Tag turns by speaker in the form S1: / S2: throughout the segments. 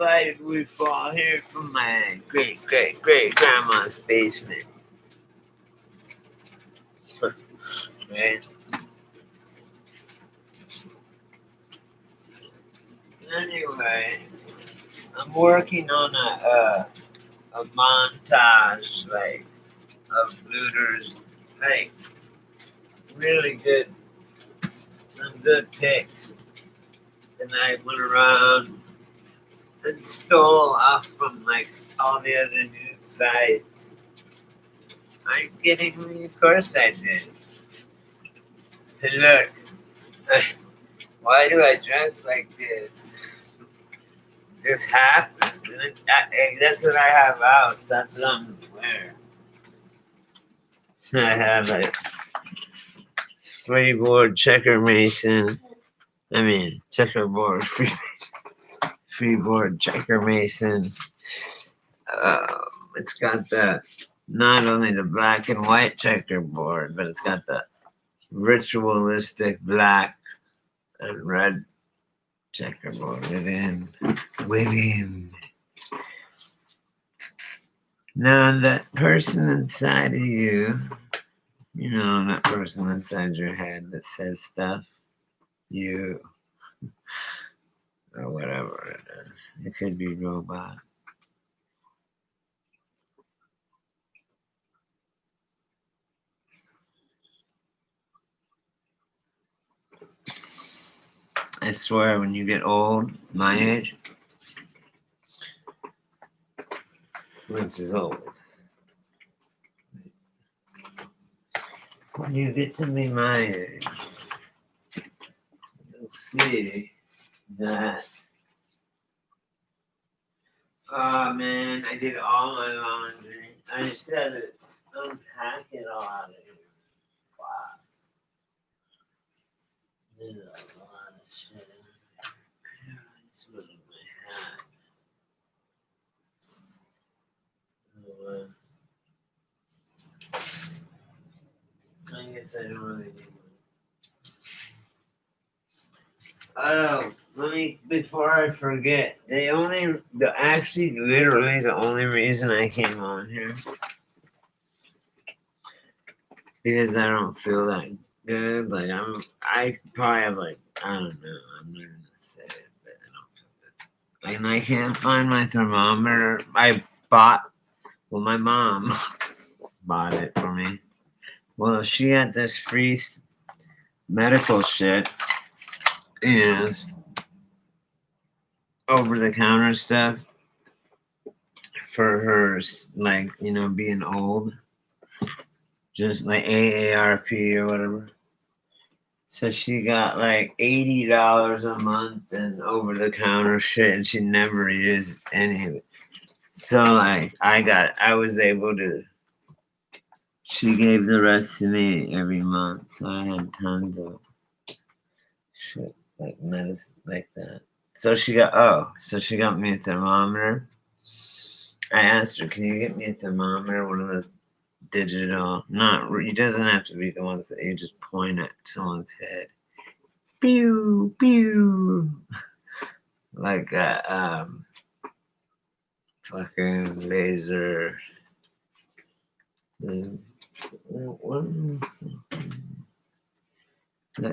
S1: fighting wood fall here from my great-great-great-grandma's basement. Right? Anyway, I'm working on a montage, like, of looters, like, really good, some good pics. And I went around and stole off from, like, all the other news sites. Are you kidding me? Of course I did. And look, why do I dress like this? It just happened. And that's what I have out. That's what I'm wearing. I have a freeboard checker mason. I mean, checkerboard, freeboard checker mason. It's got not only the black and white checkerboard, but it's got the ritualistic black and red checkerboard within. Now that person inside of you, that person inside your head that says stuff, you, or whatever it is. It could be robot. I swear, when you get old, my age, which is old, when you get to be my age, you'll see that, oh man, I did all my laundry. I just had to unpack it all out of here. Wow. There's a lot of shit in there. This wasn't my hat. I guess I don't really need one. Oh, before I forget, actually, literally, the only reason I came on here, because I don't feel that good. Like, I probably have, like, I don't know, I'm not gonna say it, but I don't feel good. And I can't find my thermometer. My mom bought it for me. Well, she had this free medical shit and over-the-counter stuff for her, like, being old. Just like AARP or whatever. So she got like $80 a month and over-the-counter shit, and she never used any of it. So like I was able to. She gave the rest to me every month, so I had tons of shit like medicine like that. So she got me a thermometer. I asked her, "Can you get me a thermometer? One of those digital? It doesn't have to be the ones that you just point at someone's head. Pew pew, like a fucking laser." But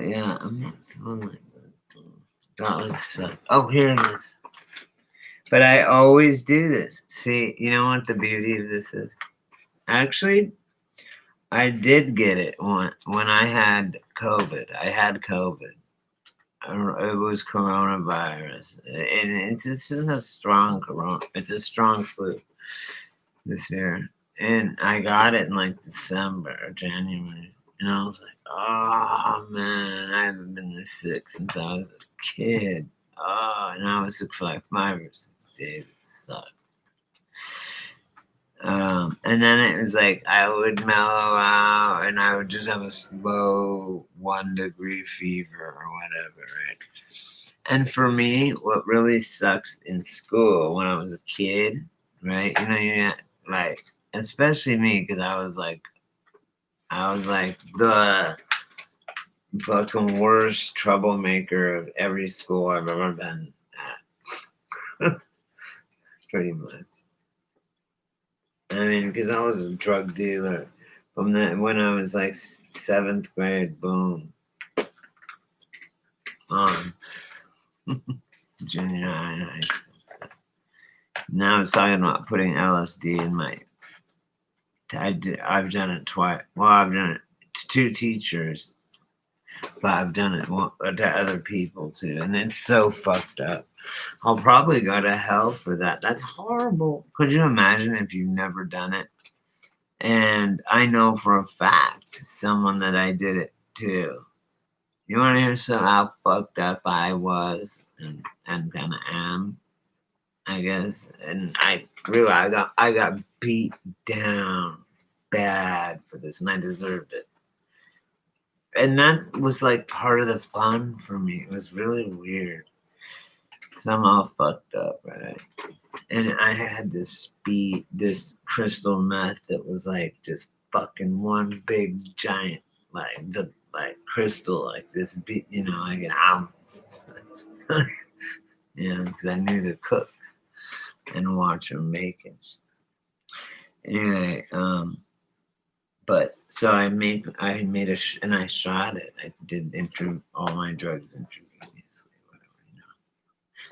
S1: yeah, I'm not feeling like that. God, suck. Oh, here it is. But I always do this. See, you know what the beauty of this is? Actually, I did get it when I had COVID. I had COVID. It was coronavirus, and it's just a strong It's a strong flu this year, and I got it in like December or January, and I was like, "Oh man, I haven't been this sick since I was a kid." Oh, and I was sick for like 5 or 6 days. It sucked. And then it was like I would mellow out and I would just have a slow 1-degree fever or whatever, right? And for me, what really sucks in school when I was a kid, right? Like, especially me, because I was like the fucking worst troublemaker of every school I've ever been at. pretty much. I mean, because I was a drug dealer from that when I was like seventh grade. Boom. Junior high school. Now it's talking about putting LSD in my. I've done it twice. Well, I've done it to two teachers, but I've done it to other people too, and it's so fucked up. I'll probably go to hell for that. That's horrible. Could you imagine if you've never done it? And I know for a fact someone that I did it to. You want to hear how fucked up I was and kind of am, I guess. And I realized I got beat down bad for this, and I deserved it. And that was like part of the fun for me. It was really weird. So I'm all fucked up, right? And I had this crystal meth that was like just fucking one big giant, like crystal, like this big, like an ounce. Because I knew the cooks and watch them make it. Anyway, but so I made and I shot it. I did all my drugs intravenously, whatever.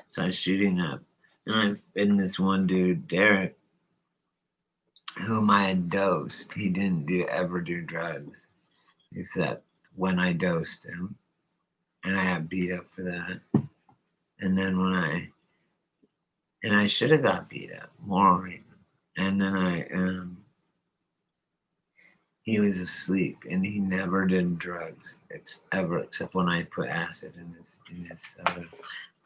S1: So I was shooting up, and I've been this one dude, Derek, whom I had dosed. He didn't ever do drugs, except when I dosed him, and I got beat up for that. And then I should have got beat up more even. And then he was asleep, and he never did drugs except when I put acid in his soda.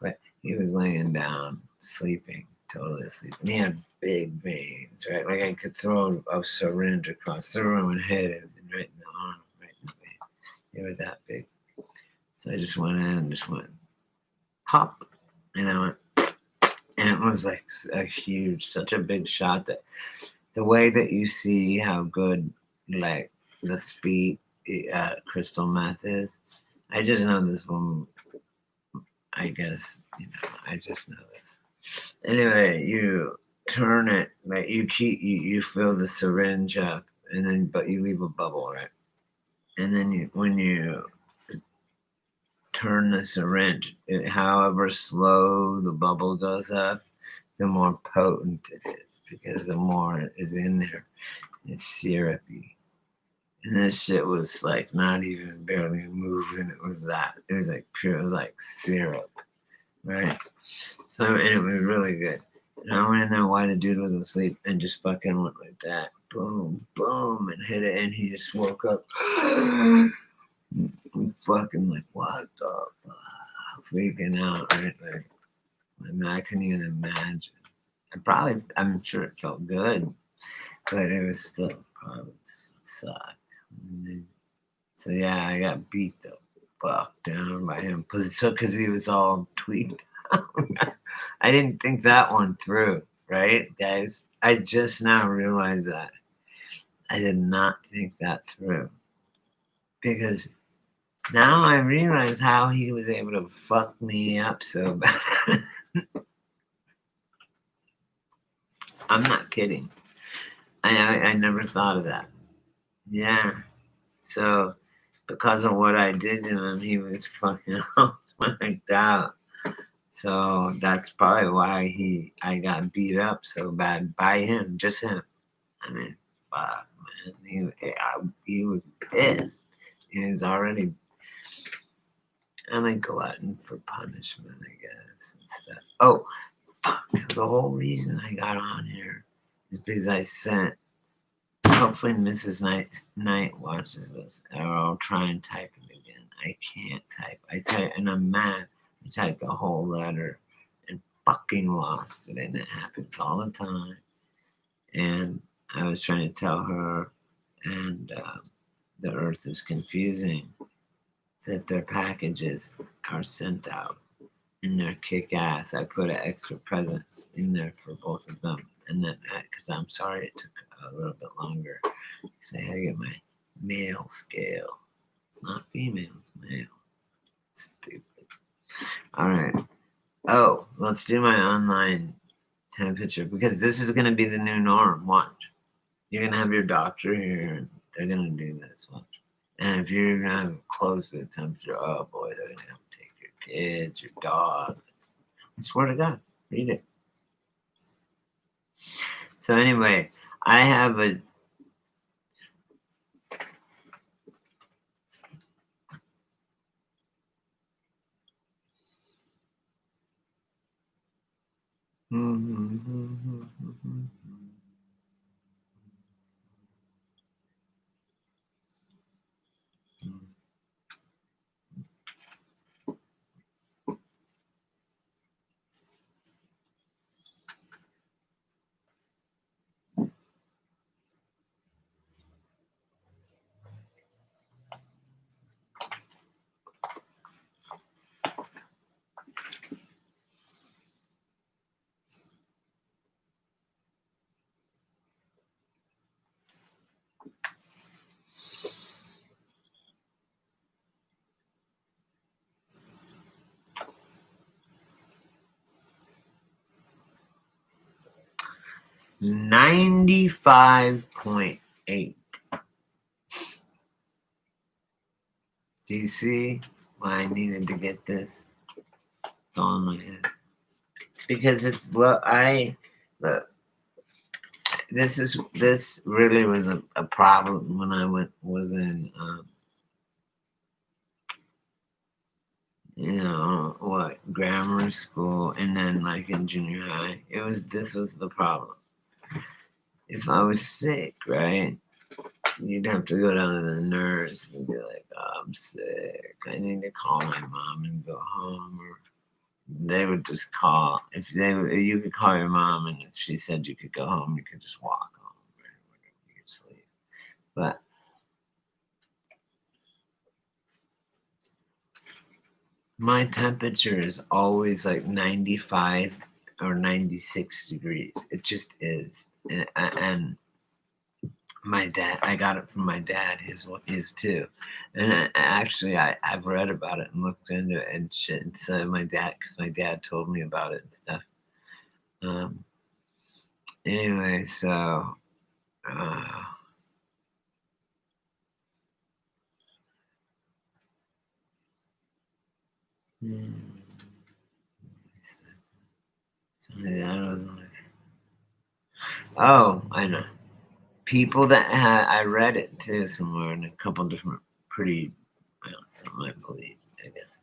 S1: But he was laying down, sleeping, totally asleep, and he had big veins, right? Like I could throw a syringe across the room and hit him, and right in the arm, right in the vein. They were that big. So I just went in and just went pop, and I went, and it was like such a big shot that the way that you see how good like the speed crystal meth is, I just know this woman. I guess I just know this. Anyway, you turn it like you fill the syringe up, and then but you leave a bubble, right? And then when you turn the syringe, however slow the bubble goes up, the more potent it is because the more is in there. It's syrupy. And this shit was like not even barely moving. It was like pure, it was like syrup, right? So, and it was really good. And I went in there while the dude was asleep and just fucking went like that. Boom, boom, and hit it. And he just woke up. I'm fucking like, what the fuck? Freaking out, right? Like, I mean, I couldn't even imagine. I'm sure it felt good, but it was still probably suck. So yeah, I got beat the fuck down by him because he was all tweaked out. I didn't think that one through, right, guys? I just now realized that I did not think that through because now I realize how he was able to fuck me up so bad. I'm not kidding. I never thought of that. Yeah. So because of what I did to him, he was fucking all wiped out. So that's probably why I got beat up so bad by him, just him. I mean, fuck, man. He was pissed. He was already. I'm a glutton for punishment, I guess, and stuff. Oh, fuck. The whole reason I got on here is because I sent. Hopefully, Mrs. Knight watches this, or I'll try and type it again. I can't type. I type, and I'm mad. I typed a whole letter and fucking lost it, and it happens all the time. And I was trying to tell her, and the earth is confusing, that their packages are sent out, and they're kick ass. I put an extra presents in there for both of them, and then because I'm sorry it took a little bit longer, because I had to get my male scale. It's not female, it's male. Stupid. All right. Oh, let's do my online temperature because this is going to be the new norm. Watch. You're going to have your doctor here and they're going to do this. Watch. And if you're going to have close to the temperature, oh boy, they're going to have to take your kids, your dog. I swear to God, read it. So anyway, I have a $95.8. Do you see why I needed to get this? It's all in my head. Because it's look. This really was a problem when I was in grammar school and then like in junior high. This was the problem. If I was sick, right, you'd have to go down to the nurse and be like, oh, I'm sick. I need to call my mom and go home. Or they would just call. You could call your mom, and if she said you could go home, you could just walk home or whatever, you could sleep. But my temperature is always like 95 or 96 degrees. It just is. And my dad, I got it from my dad, his too. And I've read about it and looked into it and shit. And so because my dad told me about it and stuff. Anyway, so oh, I know. People that I read it too somewhere in a couple different some I believe, I guess.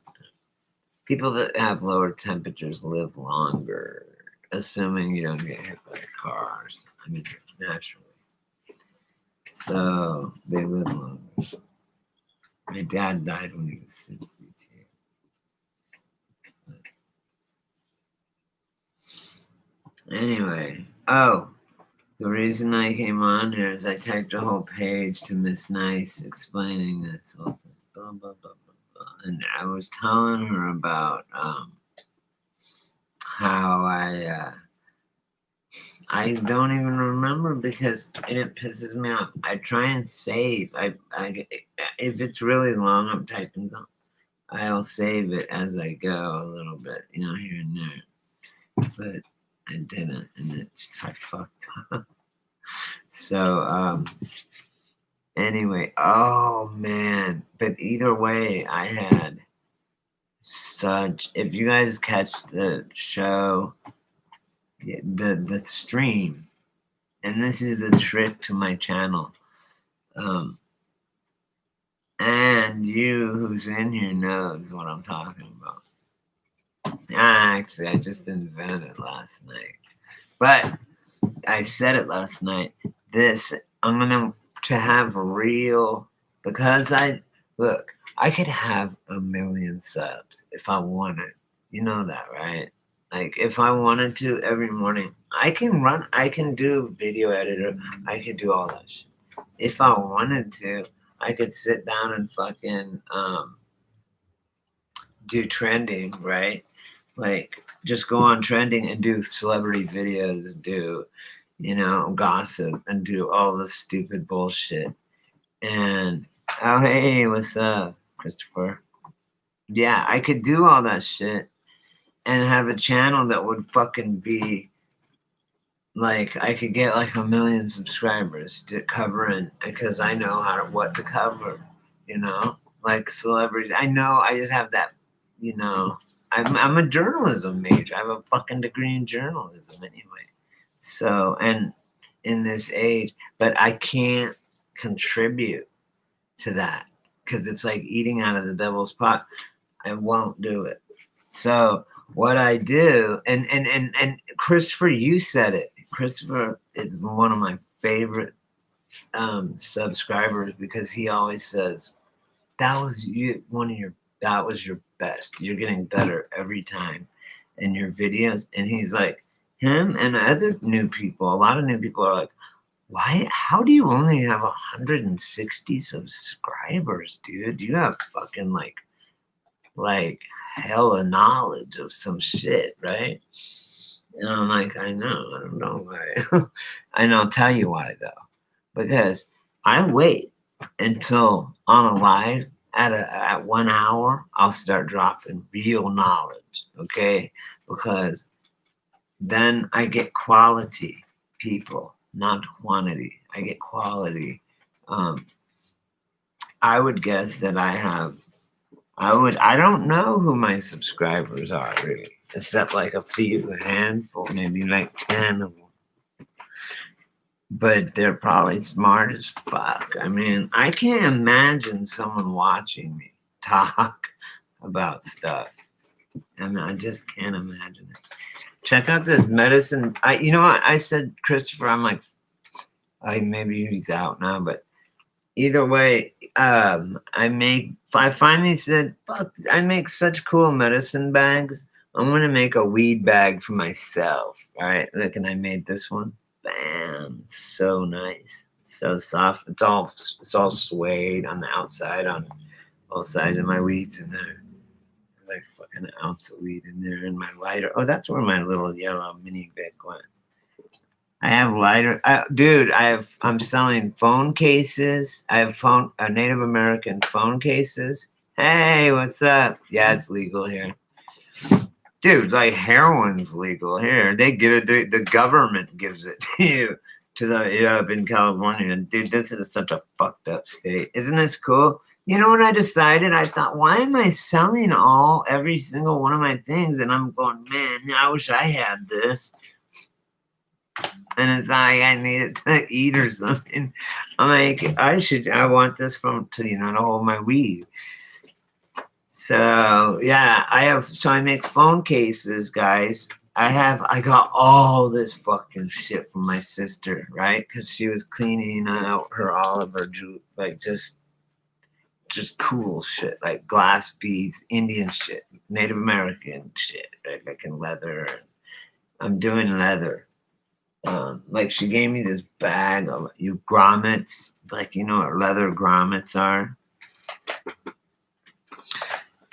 S1: People that have lower temperatures live longer, assuming you don't get hit by cars. I mean, naturally. So they live longer. My dad died when he was 62. Anyway, the reason I came on here is I typed a whole page to Miss Nice explaining this whole thing. Blah, blah, blah, blah, blah. And I was telling her about how I don't even remember because it pisses me off. I try and save. If it's really long, I'm typing something. I'll save it as I go a little bit, here and there. But I didn't, and I fucked up. So, anyway, oh man. But either way, I had if you guys catch the show, the stream, and this is the trick to my channel, and you who's in here knows what I'm talking about. Actually, I just invented it last night, but I said it last night. I'm gonna to have real, because I could have 1 million subs if I wanted. You know that, right? Like if I wanted to every morning, I can do video editor. I could do all that shit. If I wanted to, I could sit down and fucking do trending, right? Like just go on trending and do celebrity videos, do gossip and do all this stupid bullshit. And oh hey, what's up, Christopher? Yeah, I could do all that shit and have a channel that would fucking be like I could get like 1 million subscribers to covering because I know what to cover, you know, like celebrities. I know I just have that, you know. I'm a journalism major. I have a fucking degree in journalism anyway. So and in this age, but I can't contribute to that because it's like eating out of the devil's pot. I won't do it. So what I do, and Christopher, you said it. Christopher is one of my favorite subscribers because he always says that was you that was your best. You're getting better every time in your videos. And he's like, him and other new people, a lot of new people are like, why? How do you only have 160 subscribers, dude? You have fucking like hella knowledge of some shit, right? And I'm like, I know, I don't know why. And I'll tell you why though. Because I wait until on a live at 1 hour, I'll start dropping real knowledge. Okay. Because then I get quality people, not quantity. I get quality. Um, I would guess that I don't know who my subscribers are really, except like a few, a handful, maybe like 10 of them. But they're probably smart as fuck. I mean, I can't imagine someone watching me talk about stuff. I mean, I just can't imagine it. Check out this medicine. You know what? I said, Christopher, I'm like, maybe he's out now, but either way, I finally said, fuck, I make such cool medicine bags. I'm gonna make a weed bag for myself. All right, look, and I made this one. Bam, so nice, so soft. It's all suede on the outside on both sides of my weeds in there. Like fucking an ounce of weed in there, and my lighter. Oh, that's where my little yellow mini Bic went. I have lighter, dude. I'm selling phone cases. I have Native American phone cases. Hey, what's up? Yeah, it's legal here, dude. Like heroin's legal here. They give it. The government gives it to you up in California. Dude, this is such a fucked up state. Isn't this cool? You know what I decided? I thought, why am I selling every single one of my things? And I'm going, man, I wish I had this. And it's like I need it to eat or something. I'm like, I want this to hold my weed. So yeah, I make phone cases, guys. I got all this fucking shit from my sister, right? Because she was cleaning out all of her like just cool shit, like glass beads, Indian shit, Native American shit, like in leather. I'm doing leather. Like she gave me this bag of grommets, like you know what leather grommets are.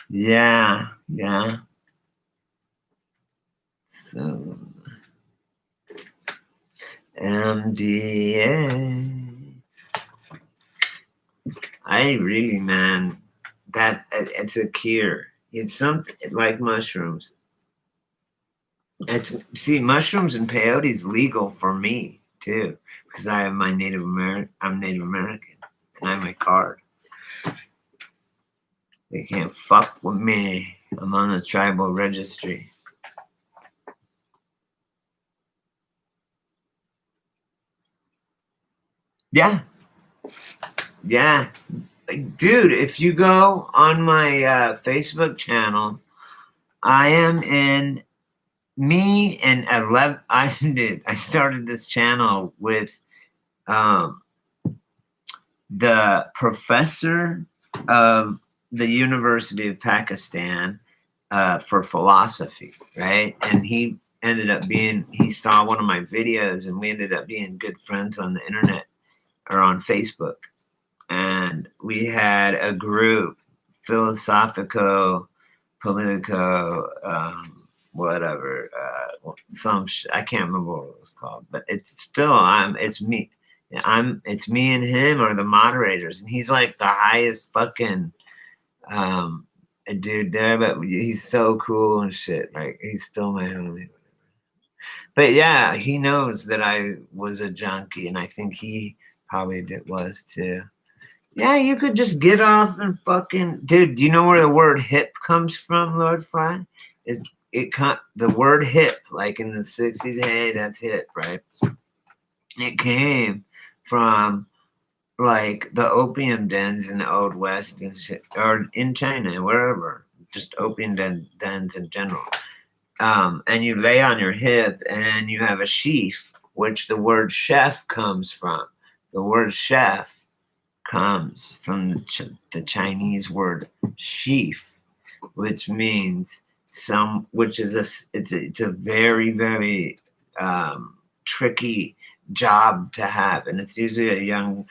S1: Yeah. So MDA. I really, man, that it's a cure. It's something like mushrooms. Mushrooms and peyote is legal for me too because I have my Native American. I'm Native American, and I have my card. They can't fuck with me. I'm on the tribal registry. Yeah. Dude, if you go on my Facebook channel, I am in me and 11. I started this channel with the professor of the University of Pakistan for philosophy, right? And he saw one of my videos and we ended up being good friends on the internet or on Facebook. And we had a group, philosophico, politico, whatever, I can't remember what it was called, but it's me. It's me and him are the moderators, and he's like the highest fucking dude there, but he's so cool and shit. Like he's still my homie. But yeah, he knows that I was a junkie, and I think he probably was too. Yeah, you could just get off and fucking dude. Do you know where the word hip comes from, Lord Fry? Is the word hip, like in the 60s, hey, that's hip, right? It came from like the opium dens in the old west and shit, or in China, wherever, just opium dens in general. And you lay on your hip and you have a sheath, which the word chef comes from. The word chef comes from the Chinese word sheath, which means which is it's a very, very tricky job to have. And it's usually a young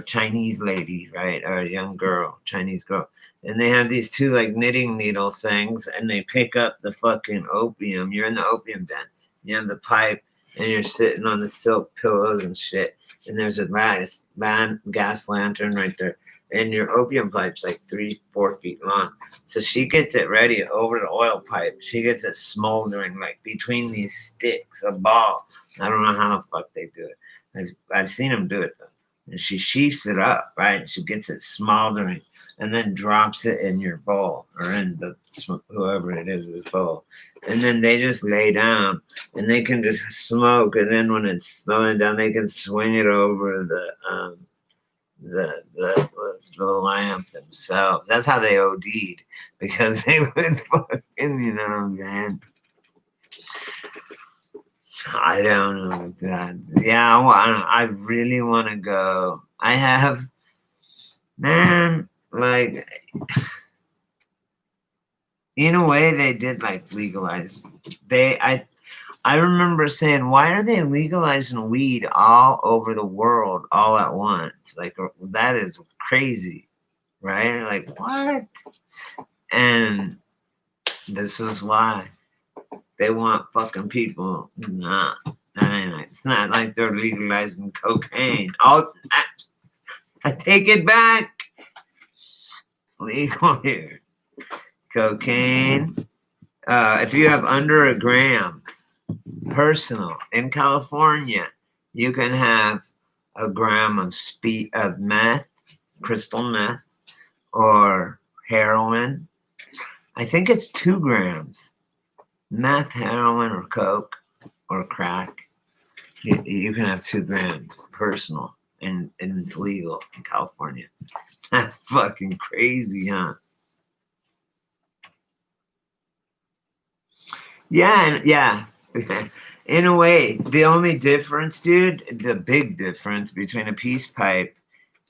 S1: Chinese lady, right? Or a young girl, Chinese girl. And they have these two like knitting needle things, and they pick up the fucking opium. You're in the opium den. You have the pipe, and you're sitting on the silk pillows and shit. And there's a gas lantern right there. And your opium pipe's like 3-4 feet long. So she gets it ready over the oil pipe. She gets it smoldering like between these sticks, a ball. I don't know how the fuck they do it. I've seen them do it though. And she sheaths it up, right? She gets it smoldering and then drops it in your bowl or in the whoever it is, this bowl. And then they just lay down and they can just smoke. And then when it's slowing down, they can swing it over the lamp themselves. That's how they OD'd, because they would fucking, you know what I'm saying? I don't know that. Yeah, I really want to go. I have, man, like, in a way, they did like legalize. I remember saying, why are they legalizing weed all over the world all at once? Like, that is crazy, right? Like, what? And this is why. They want fucking people. Nah. It's not like they're legalizing cocaine. I take it back. It's legal here. Cocaine. If you have under a gram, personal, in California, you can have a gram of meth, crystal meth, or heroin. I think it's 2 grams. Meth, heroin, or coke, or crack. You can have 2 grams personal, and it's legal in California. That's fucking crazy, huh? Yeah. In a way, the only difference, dude, the big difference between a peace pipe,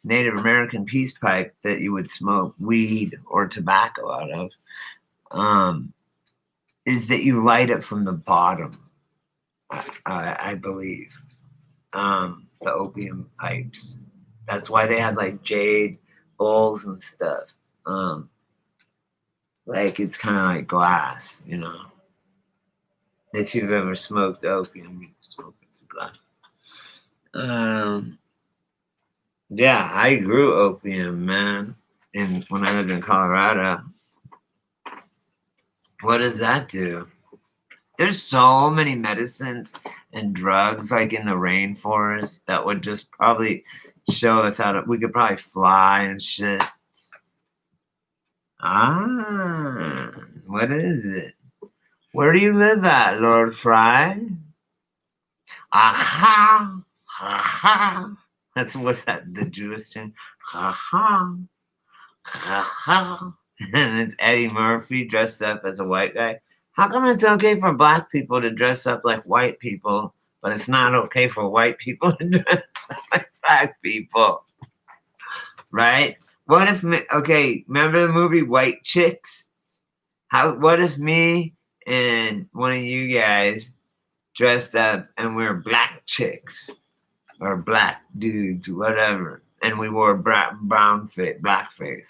S1: Native American peace pipe that you would smoke weed or tobacco out of, is that you light it from the bottom. I believe, the opium pipes. That's why they had like jade bowls and stuff. Like it's kind of like glass, you know. If you've ever smoked opium, you smoke it through glass. Yeah, I grew opium, man, and when I lived in Colorado. What does that do? There's so many medicines and drugs like in the rainforest that would just probably show us we could probably fly and shit. What is it? Where do you live at, Lord Fry? Aha! Ha! What's that? The Jewish thing? Ha! Ha! And it's Eddie Murphy dressed up as a white guy. How come it's okay for black people to dress up like white people, but it's not okay for white people to dress up like black people? Right? What if, okay, remember the movie White Chicks? What if me and one of you guys dressed up and we're black chicks or black dudes, whatever, and we wore blackface?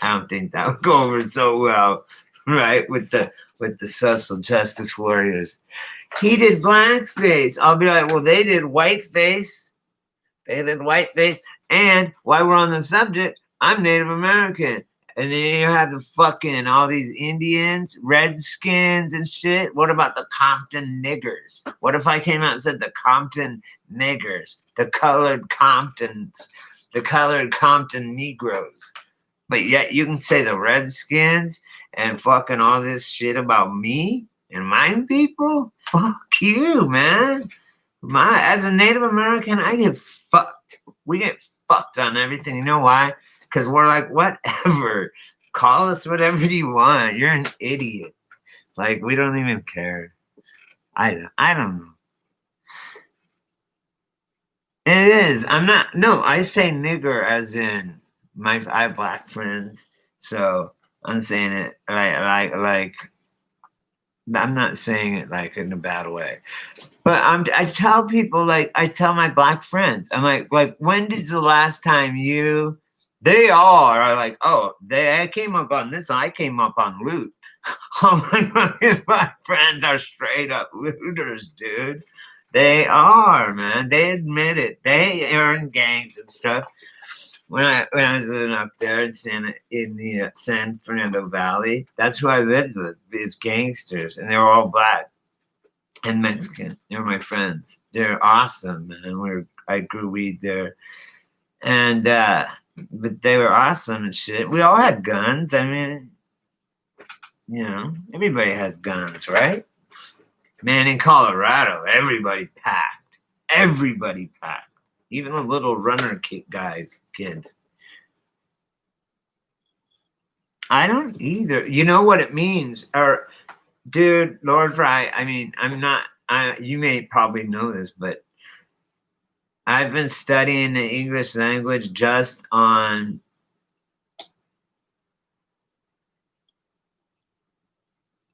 S1: I don't think that would go over so well, right? With the social justice warriors. He did blackface. I'll be like, well, they did whiteface. They did whiteface. And while we're on the subject, I'm Native American. And then you have the fucking all these Indians, Redskins and shit. What about the Compton niggers? What if I came out and said the Compton niggers, the colored Comptons, the colored Compton Negroes? But yet you can say the Redskins and fucking all this shit about me and my people? Fuck you, man. As a Native American, I get fucked. We get fucked on everything. You know why? Because we're like, whatever. Call us whatever you want. You're an idiot. Like, we don't even care. I don't know. It is. I'm not. No, I say nigger as in I have black friends. So I'm saying it like. I'm not saying it like in a bad way. But I tell people, like, I tell my black friends, I'm like, when did the last time they all are like, oh, I came up on this, I came up on loot. All my friends are straight up looters, dude. They are, man. They admit it. They are in gangs and stuff. When I was living up there in the San Fernando Valley, that's who I lived with, these gangsters, and they were all black and Mexican. They're my friends. They're awesome, man. I grew weed there, and but they were awesome and shit. We all had guns. I mean, everybody has guns, right? Man, in Colorado, everybody packed. Everybody packed. Even the little runner kids. I don't either. You know what it means? Or, dude, Lord Fry, I mean, you may probably know this, but I've been studying the English language just on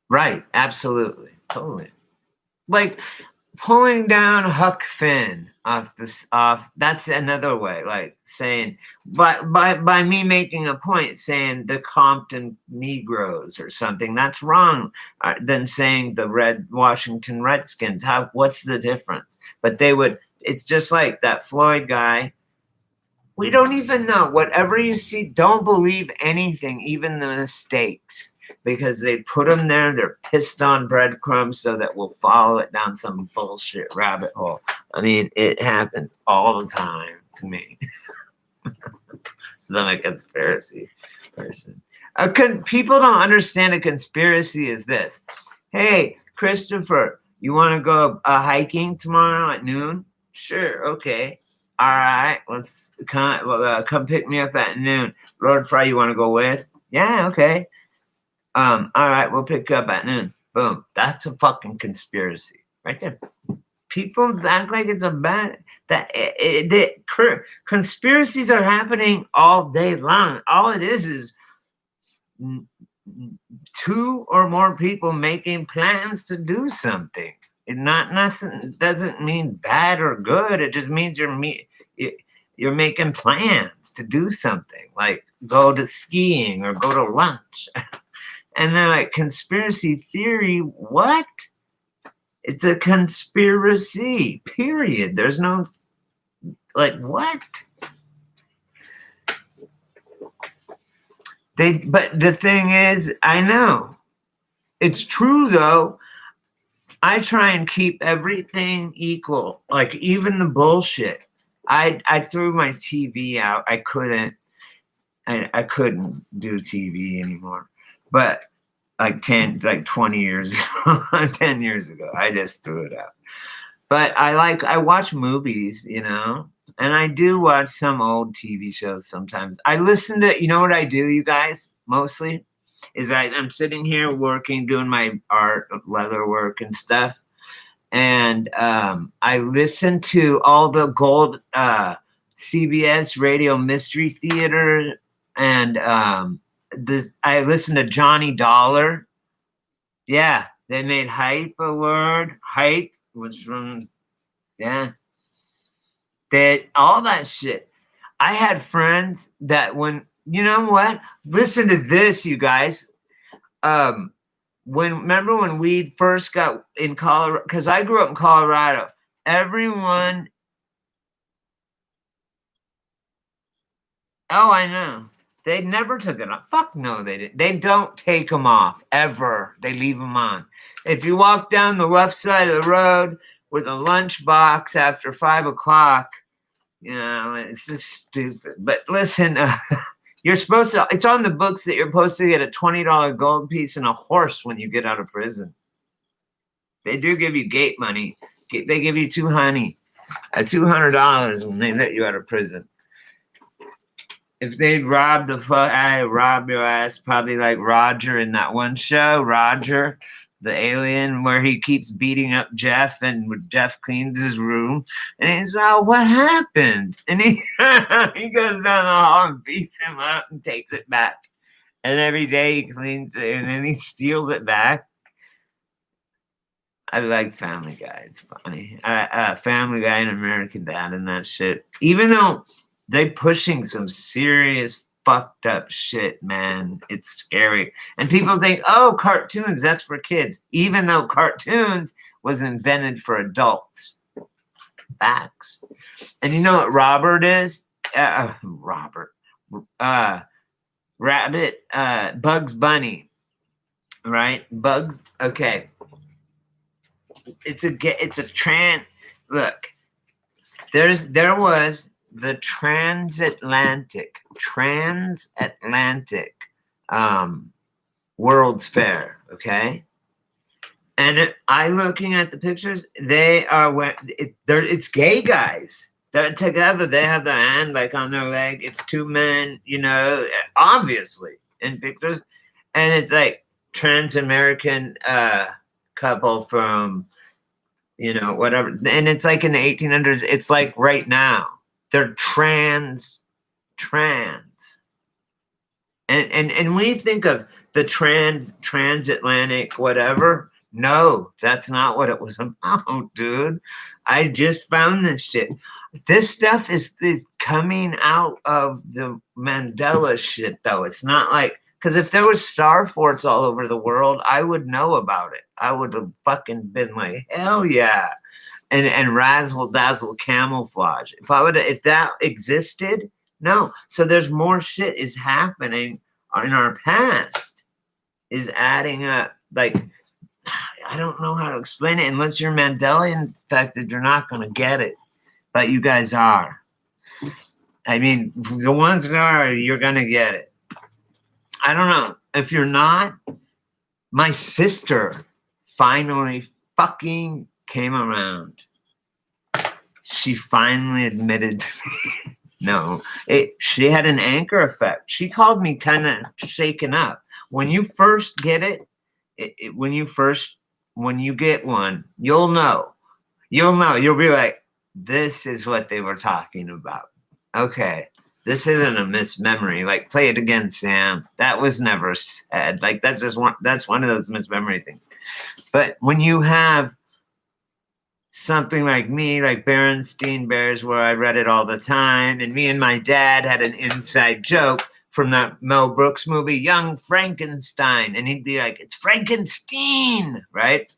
S1: right, absolutely, totally. Like pulling down Huck Finn off. That's another way, like saying, but by me making a point saying the Compton Negroes or something, that's wrong. Than saying the Washington Redskins. What's the difference? But they would. It's just like that Floyd guy. We don't even know. Whatever you see, don't believe anything, even the mistakes, because they put them there. They're pissed on breadcrumbs so that we'll follow it down some bullshit rabbit hole. I mean, it happens all the time to me. I'm a conspiracy person. People don't understand a conspiracy is this. Hey, Christopher, you want to go hiking tomorrow at noon? Sure, okay. All right, let's come pick me up at noon. Lord Fry, you want to go with? Yeah, okay. All right, we'll pick you up at noon. Boom. That's a fucking conspiracy right there. People act like it's a bad conspiracies are happening all day long. All it is two or more people making plans to do something. It doesn't mean bad or good. It just means you're making plans to do something, like go to skiing or go to lunch. And they're like, conspiracy theory, what? It's a conspiracy, period. There's no, like, what? But the thing is, I know. It's true, though. I try and keep everything equal, like even the bullshit. I threw my TV out. I couldn't do TV anymore. But like 20 years ago, 10 years ago, I just threw it out. But I watch movies, and I do watch some old TV shows sometimes. I listen to, you know what I do, you guys, mostly? Is I'm sitting here working, doing my art, leather work and stuff. And I listen to all the gold CBS Radio Mystery Theater. And I listen to Johnny Dollar. Yeah, they made Hype a word. Hype was from, yeah. All that shit. I had friends that you know what? Listen to this, you guys. Remember when weed first got in Colorado? Because I grew up in Colorado. Everyone. Oh, I know. They never took it off. Fuck no, they didn't. They don't take them off ever. They leave them on. If you walk down the left side of the road with a lunchbox after 5 o'clock, you know, it's just stupid. But listen, you're supposed to, it's on the books that you're supposed to get a $20 gold piece and a horse when you get out of prison. They do give you gate money. They give you $200 when they let you out of prison. If they'd robbed I rob your ass, probably like Roger in that one show, Roger, the alien, where he keeps beating up Jeff, and Jeff cleans his room, and he's oh, what happened? And he he goes down the hall and beats him up and takes it back. And every day he cleans it, and then he steals it back. I like Family Guy. It's funny. Family Guy and American Dad and that shit. Even though they're pushing some serious fucked up shit, man. It's scary. And people think, oh, cartoons, that's for kids. Even though cartoons was invented for adults. Facts. And you know what Robert is? Rabbit, Bugs Bunny. Right? Bugs, okay. It's a look, there was the transatlantic World's Fair, okay? And I looking at the pictures, they are it's gay guys. They're together, they have their hand like on their leg. It's two men, you know, obviously in pictures. And it's like trans-American couple from, you know, whatever. And it's like in the 1800s. It's like right now. They're trans. And we think of the transatlantic whatever. No, that's not what it was about, dude. I just found this shit. This stuff is coming out of the Mandela shit, though. It's not like, because if there was star forts all over the world, I would know about it. I would have fucking been like, hell yeah. And razzle dazzle camouflage. If that existed, no. So there's more shit is happening in our past, is adding up. Like, I don't know how to explain it. Unless you're Mandela infected, you're not going to get it. But you guys are. I mean, the ones that are, you're going to get it. I don't know. If you're not, my sister finally fucking came around. She finally admitted to me. No, she had an anchor effect. She called me kind of shaken up. When you first get it, when you get one, you'll know. You'll be like, this is what they were talking about. Okay. This isn't a mismemory. Like, play it again, Sam. That was never said. Like, that's one of those mismemory things. But when you have something like me, like Berenstain Bears, where I read it all the time, and me and my dad had an inside joke from that Mel Brooks movie, Young Frankenstein. And he'd be like, it's Frankenstein, right?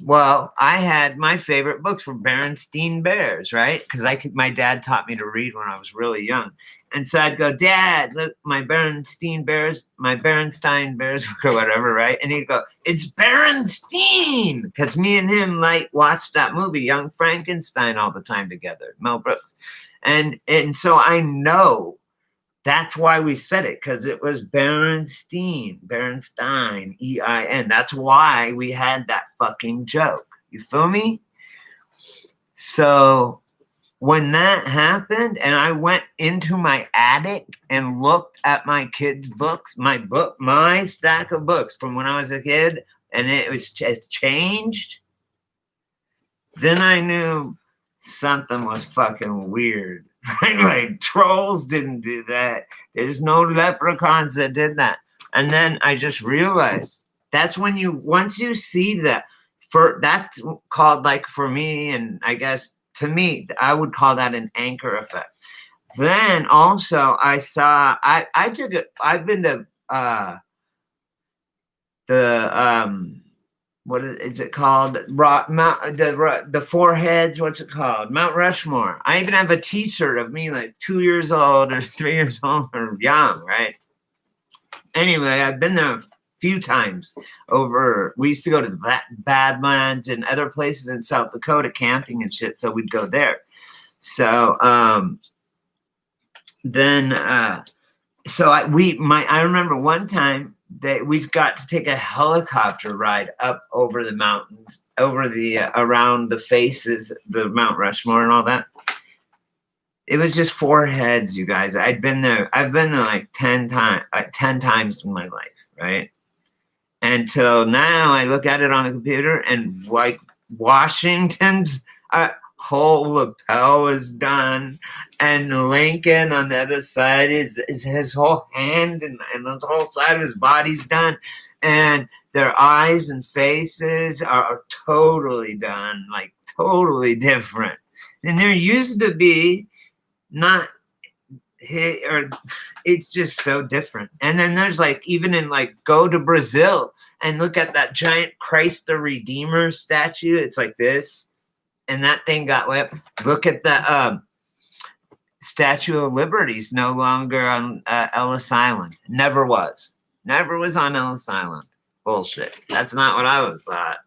S1: Well, I had my favorite books from Berenstain Bears, right? Because my dad taught me to read when I was really young. And so I'd go, Dad, look, my Berenstain Bears, or whatever, right? And he'd go, it's Berenstain! Because me and him watched that movie, Young Frankenstein, all the time together, Mel Brooks. And so I know that's why we said it, because it was Berenstain, E-I-N. That's why we had that fucking joke. You feel me? So when that happened, and I went into my attic and looked at my kids' books, my stack of books from when I was a kid, and it's changed, then I knew something was fucking weird. Like, trolls didn't do that. There's no leprechauns that did that. And then I just realized that's when once you see that, that's called, like, for me, and I guess to me, I would call that an anchor effect. Then also I've been to the what is it called? The four heads. What's it called? Mount Rushmore. I even have a T-shirt of me like 2 years old or 3 years old or young, right? Anyway, I've been there a few times over. We used to go to the Badlands and other places in South Dakota camping and shit, so we'd go there. So I remember one time that we got to take a helicopter ride up over the mountains, over the around the faces, the Mount Rushmore and all that. It was just four heads, you guys. I've been there like 10 times in my life, right? Until now, I look at it on the computer and like Washington's whole lapel is done, and Lincoln on the other side is his whole hand and the whole side of his body's done, and their eyes and faces are totally done, like totally different. And there used to be not or it's just so different. And then there's like, even in like, go to Brazil and look at that giant Christ the Redeemer statue. It's like this, and that thing got whipped. Look at the Statue of Liberty's no longer on Ellis Island. Never was on Ellis Island. Bullshit. That's not what I was thought.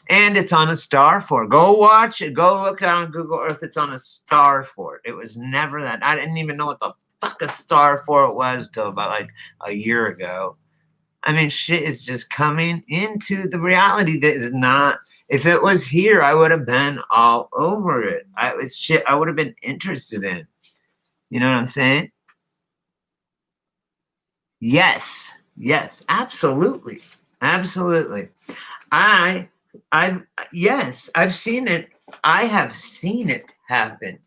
S1: And it's on a star fort. Go watch it. Go look on Google Earth. It's on a star fort. It was never that. I didn't even know what the fuck a star fort was till about like a year ago. I mean, shit is just coming into the reality that is not. If it was here, I would have been all over it. It's shit I would have been interested in. You know what I'm saying? Yes, absolutely. I've seen it. I have seen it happen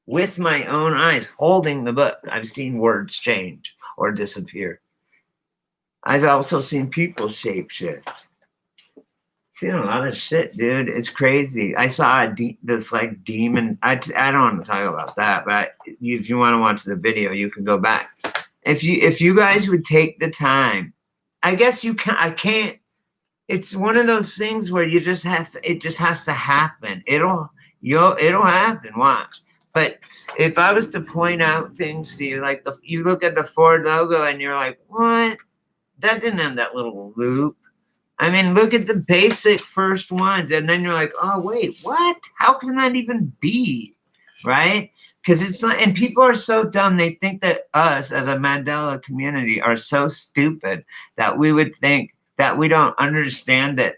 S1: with my own eyes, holding the book. I've seen words change or disappear. I've also seen people shapeshift. Seen a lot of shit, dude. It's crazy. I saw this like demon. I don't want to talk about that, but if you want to watch the video, you can go back. If you guys would take the time, I guess you can. I can't. It's one of those things where you just have. It just has to happen. It'll happen. Watch. But if I was to point out things to you, like you look at the Ford logo and you're like, what? That didn't have that little loop. I mean, look at the basic first ones, and then you're like, oh wait, what? How can that even be? Right? Because it's not, and people are so dumb. They think that us as a Mandela community are so stupid that we would think that we don't understand that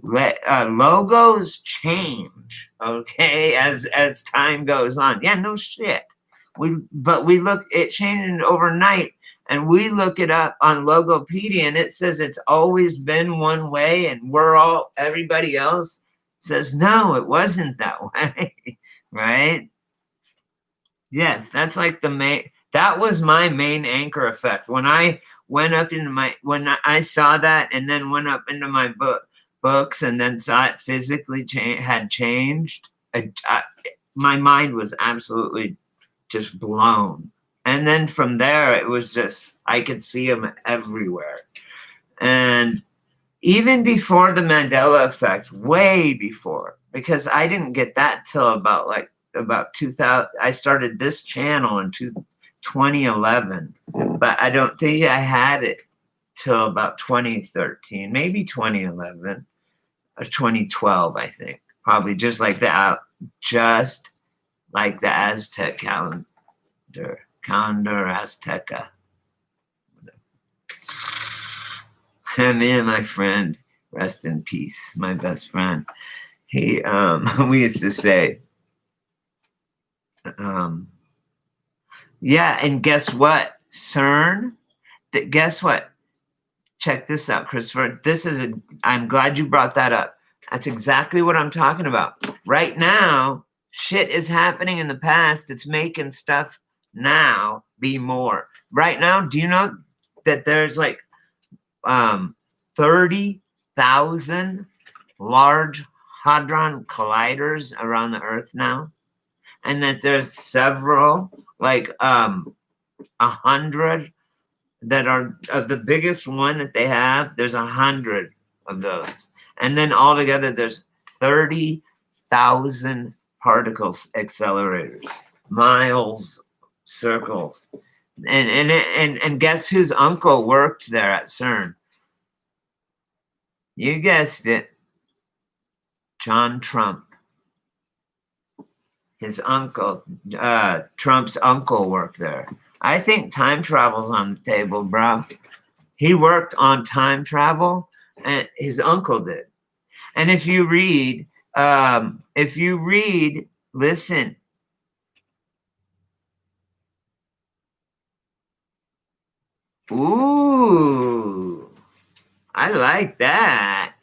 S1: logos change, okay, as time goes on. Yeah, no shit. But we look, it changed overnight, and we look it up on Logopedia, and it says it's always been one way, and everybody else says no, it wasn't that way, right? Yes, that's like that was my main anchor effect. When I went up into when I saw that and then went up into my books and then saw it physically had changed, my mind was absolutely just blown. And then from there, it was just, I could see them everywhere. And even before the Mandela effect, way before, because I didn't get that till about 2000. I started this channel in 2011, but I don't think I had it till about 2013, maybe 2011 or 2012, I think. Probably just like the Aztec calendar Azteca. And me and my friend, rest in peace, my best friend, he we used to say, yeah, and guess what? CERN, guess what? Check this out, Christopher. I'm glad you brought that up. That's exactly what I'm talking about. Right now, shit is happening in the past. It's making stuff now be more. Right now, do you know that there's like 30,000 large hadron colliders around the Earth now? And that there's several, like 100 that are of the biggest one that they have. There's 100 of those. And then altogether, there's 30,000 particles accelerators, miles, circles. And guess whose uncle worked there at CERN? You guessed it. John Trump. His uncle, Trump's uncle worked there. I think time travel's on the table, bro. He worked on time travel, and his uncle did. And if you read, listen. Ooh, I like that.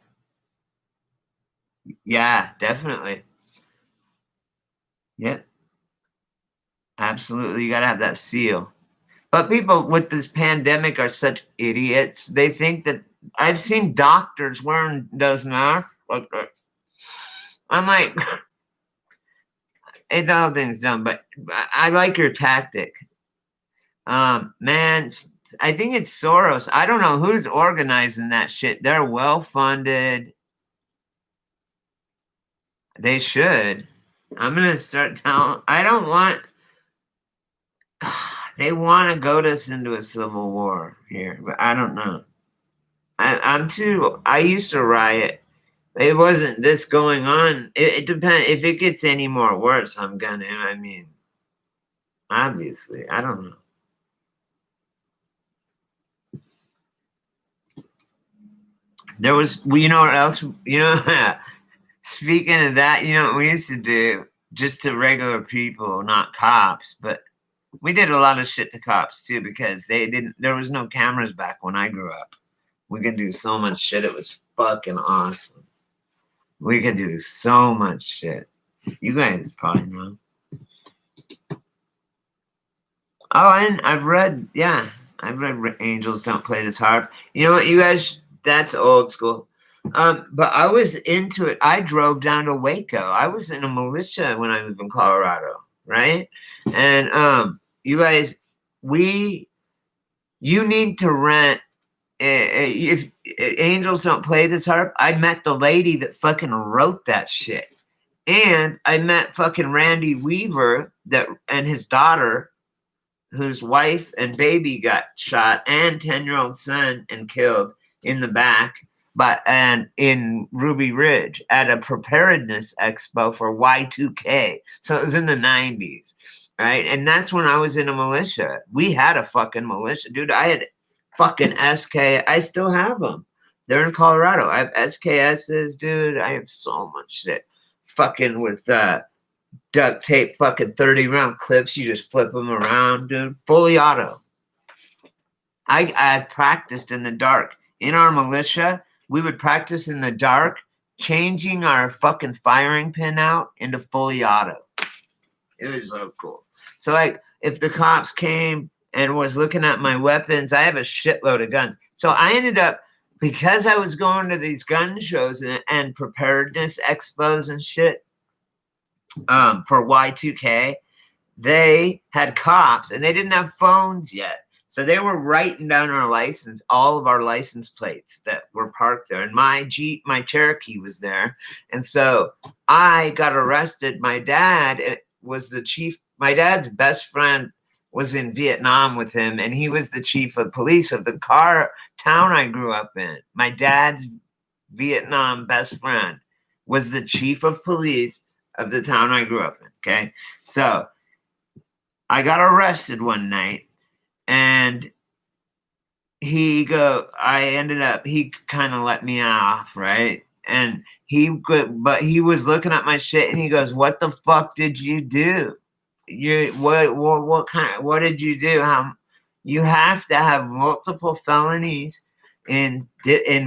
S1: Yeah, definitely. Yep. Absolutely. You got to have that seal. But people with this pandemic are such idiots. They think that I've seen doctors wearing those masks like that. I'm like, it's all things done, but I like your tactic. Man, I think it's Soros. I don't know who's organizing that shit. They're well funded. They should. I'm gonna start telling. I don't want. They want to goad us into a civil war here, but I don't know. I'm too. I used to riot. It wasn't this going on. It depends. If it gets any more worse, I'm gonna. I mean, obviously, I don't know. There was, you know what else? You know, speaking of that, you know what we used to do just to regular people, not cops, but we did a lot of shit to cops too because they didn't. There was no cameras back when I grew up. We could do so much shit. It was fucking awesome. We could do so much shit. You guys probably know. Oh, and I've read, yeah, I've read Angels Don't Play This Harp. You know what, you guys, that's old school. But I was into it. I drove down to Waco. I was in a militia when I lived in Colorado, right? And you guys, you need to rent. If Angels Don't Play This Harp, I met the lady that fucking wrote that shit. And I met fucking Randy Weaver and his daughter, whose wife and baby got shot, and 10-year-old son and killed in the back, and in Ruby Ridge at a preparedness expo for Y2K. So it was in the 90s, right? And that's when I was in a militia. We had a fucking militia, dude. I had fucking SK. I still have them. They're in Colorado. I have SKSs, dude. I have so much shit. Fucking with duct tape, fucking 30-round clips. You just flip them around, dude. Fully auto. I practiced in the dark. In our militia, we would practice in the dark, changing our fucking firing pin out into fully auto. It was so cool. So, like, if the cops came and was looking at my weapons, I have a shitload of guns. So I ended up, because I was going to these gun shows and preparedness expos and shit, for Y2K, they had cops and they didn't have phones yet. So they were writing down our license, all of our license plates that were parked there. And my Jeep, my Cherokee was there. And so I got arrested. My dad was the chief. My dad's best friend was in Vietnam with him, and he was the chief of police of the town I grew up in. My dad's Vietnam best friend was the chief of police of the town I grew up in. Okay. So I got arrested one night, and he kind of let me off, right? And but he was looking at my shit and he goes, "What the fuck did you do? What did you do? You have to have multiple felonies in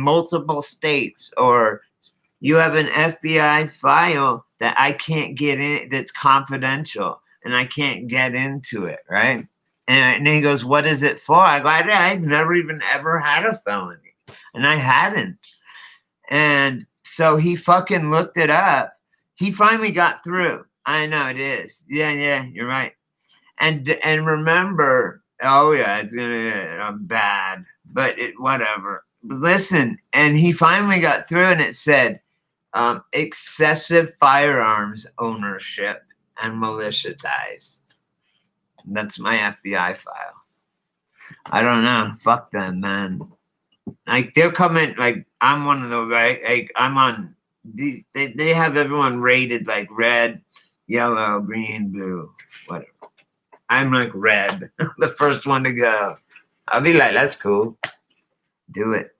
S1: multiple states, or you have an FBI file that I can't get in, that's confidential, and I can't get into it, right?" And he goes, "What is it for?" I go, "I've never even ever had a felony." And I hadn't. And so he fucking looked it up. He finally got through. I know it is. Yeah, you're right. And remember, oh yeah, it's gonna bad, but whatever. listen, and he finally got through, and it said excessive firearms ownership and militia ties. That's my FBI file. I don't know. Fuck them, man. Like they're coming. Like I'm one of those. Right? Like I'm on. They have everyone rated like red, yellow, green, blue, whatever. I'm like red, the first one to go. I'll be like, that's cool. Do it.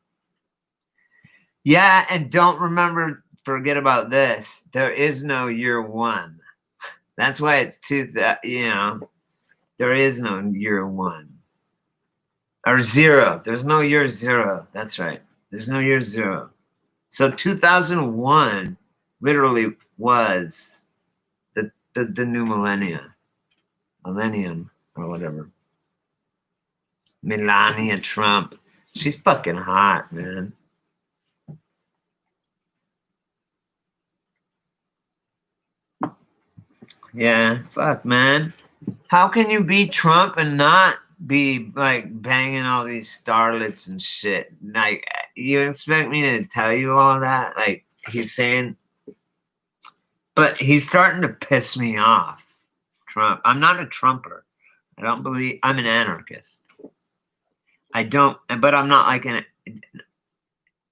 S1: Yeah, and don't forget about this. There is no year one. That's why it's there is no year one. Or zero. There's no year zero. That's right. There's no year zero. So 2001 literally was the new millennium or whatever. Melania Trump. She's fucking hot, man. Yeah, fuck, man. How can you be Trump and not be like banging all these starlets and shit? Like, you expect me to tell you all that? Like, he's saying, but he's starting to piss me off. Trump. I'm not a Trumper. I don't believe I'm an anarchist. I don't, but I'm not like an.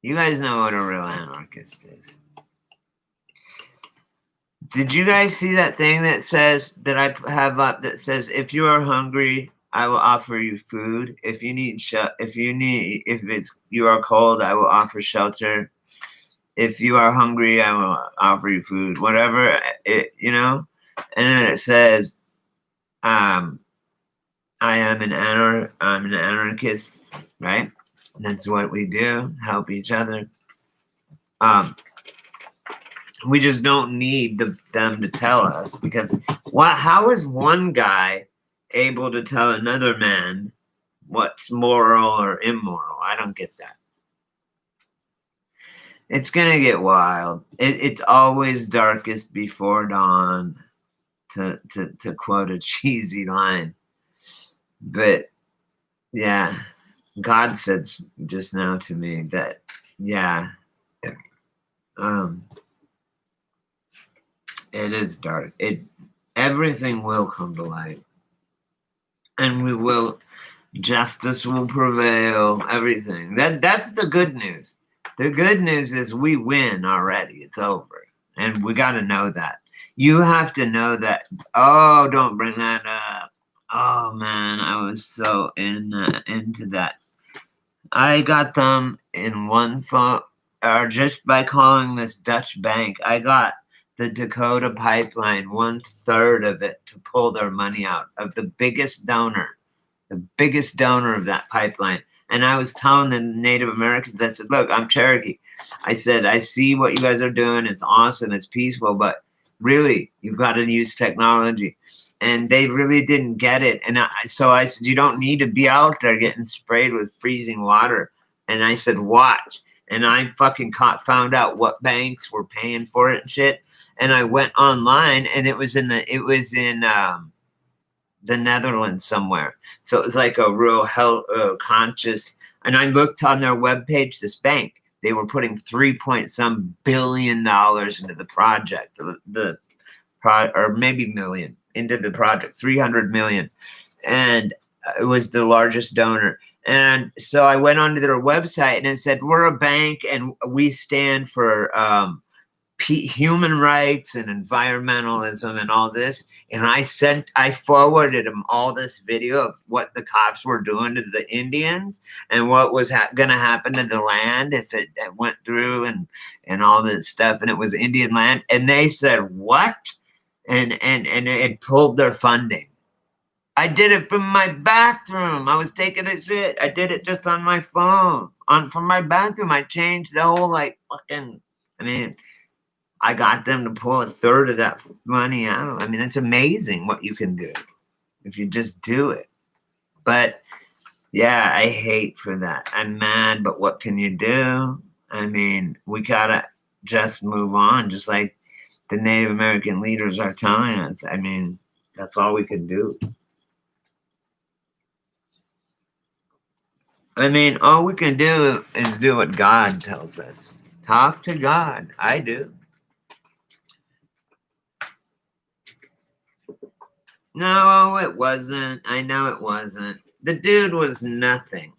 S1: You guys know what a real anarchist is. Did you guys see that thing that says that I have up that says if you are hungry, I will offer you food. If you are cold, I will offer shelter. If you are hungry, I will offer you food. Whatever and then it says, I'm an anarchist, right? That's what we do, help each other. We just don't need them to tell us, because how is one guy able to tell another man what's moral or immoral? I don't get that. It's gonna get wild. It's always darkest before dawn, to quote a cheesy line. But yeah, God said just now to me that it is dark. Everything will come to light, and justice will prevail. Everything. That's the good news. The good news is we win already. It's over, and we got to know that. You have to know that. Oh, don't bring that up. Oh man, I was so into that. I got them in one phone, or just by calling this Dutch bank, I got the Dakota Pipeline, 1/3 of it, to pull their money out of the biggest donor of that pipeline. And I was telling the Native Americans, I said, look, I'm Cherokee. I said, I see what you guys are doing. It's awesome. It's peaceful. But really, you've got to use technology. And they really didn't get it. And so I said, you don't need to be out there getting sprayed with freezing water. And I said, watch. And I fucking found out what banks were paying for it and shit. And I went online, and it was in the Netherlands somewhere. So it was like a real health conscious. And I looked on their webpage, this bank, they were putting $3 billion into the project, or maybe million into the project, 300 million. And it was the largest donor. And so I went onto their website, and it said, we're a bank and we stand for human rights and environmentalism and all this. And I forwarded them all this video of what the cops were doing to the Indians and what was going to happen to the land if it went through, and all this stuff. And it was Indian land. And they said, what? And it pulled their funding. I did it from my bathroom. I was taking a shit. I did it just on my phone, from my bathroom. I changed the whole I got them to pull 1/3 of that money out. I mean, it's amazing what you can do if you just do it. But yeah, I hate for that. I'm mad, but what can you do? I mean, we gotta just move on, just like the Native American leaders are telling us. I mean, that's all we can do. I mean, all we can do is do what God tells us. Talk to God. I do. No, it wasn't. I know it wasn't. The dude was nothing.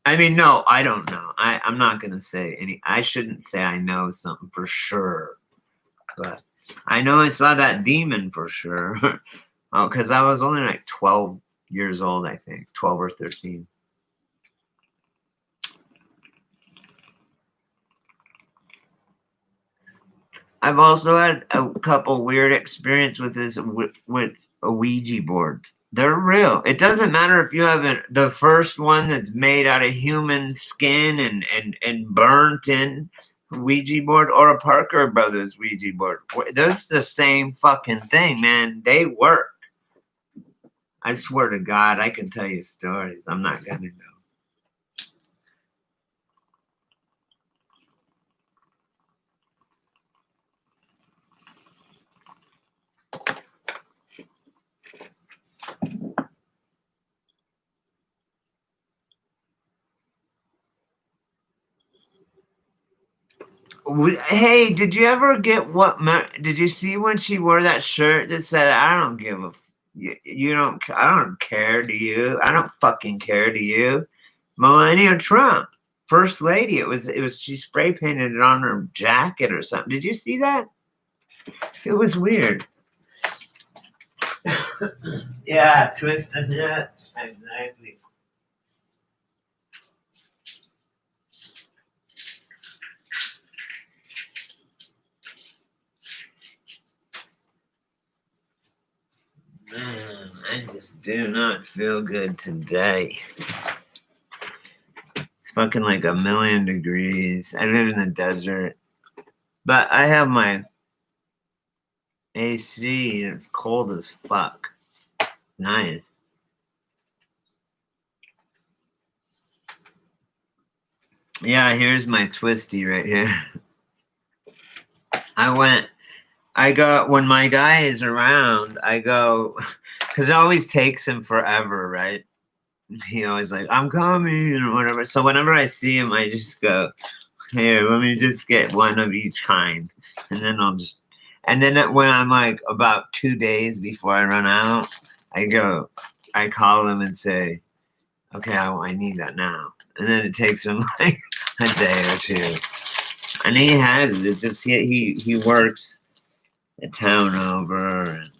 S1: I mean, no, I don't know. I'm not gonna say any. I shouldn't say I know something for sure, but I know I saw that demon for sure. Oh, because I was only like 12 years old, I think, 12 or 13. I've also had a couple weird experience with this with a Ouija boards. They're real. It doesn't matter if you have the first one that's made out of human skin and burnt in Ouija board or a Parker Brothers Ouija board. That's the same fucking thing, man. They work. I swear to God, I can tell you stories. I'm not gonna know. Hey, did you ever get did you see when she wore that shirt that said, I don't give a, you don't, I don't care, do you? I don't fucking care, do you? Melania Trump, first lady. She spray painted it on her jacket or something. Did you see that? It was weird. Yeah, twisted it. Exactly. Man, I just do not feel good today. It's fucking like 1,000,000 degrees. I live in the desert, but I have my AC and it's cold as fuck. Nice. Yeah, here's my twisty right here. When my guy is around, I go, because it always takes him forever, right? He always like, I'm coming or whatever. So whenever I see him, I just go, here, let me just get one of each kind. And then when I'm like about 2 days before I run out, I call him and say, okay, I need that now. And then it takes him like a day or two. And he has it. It's just he works a town over. And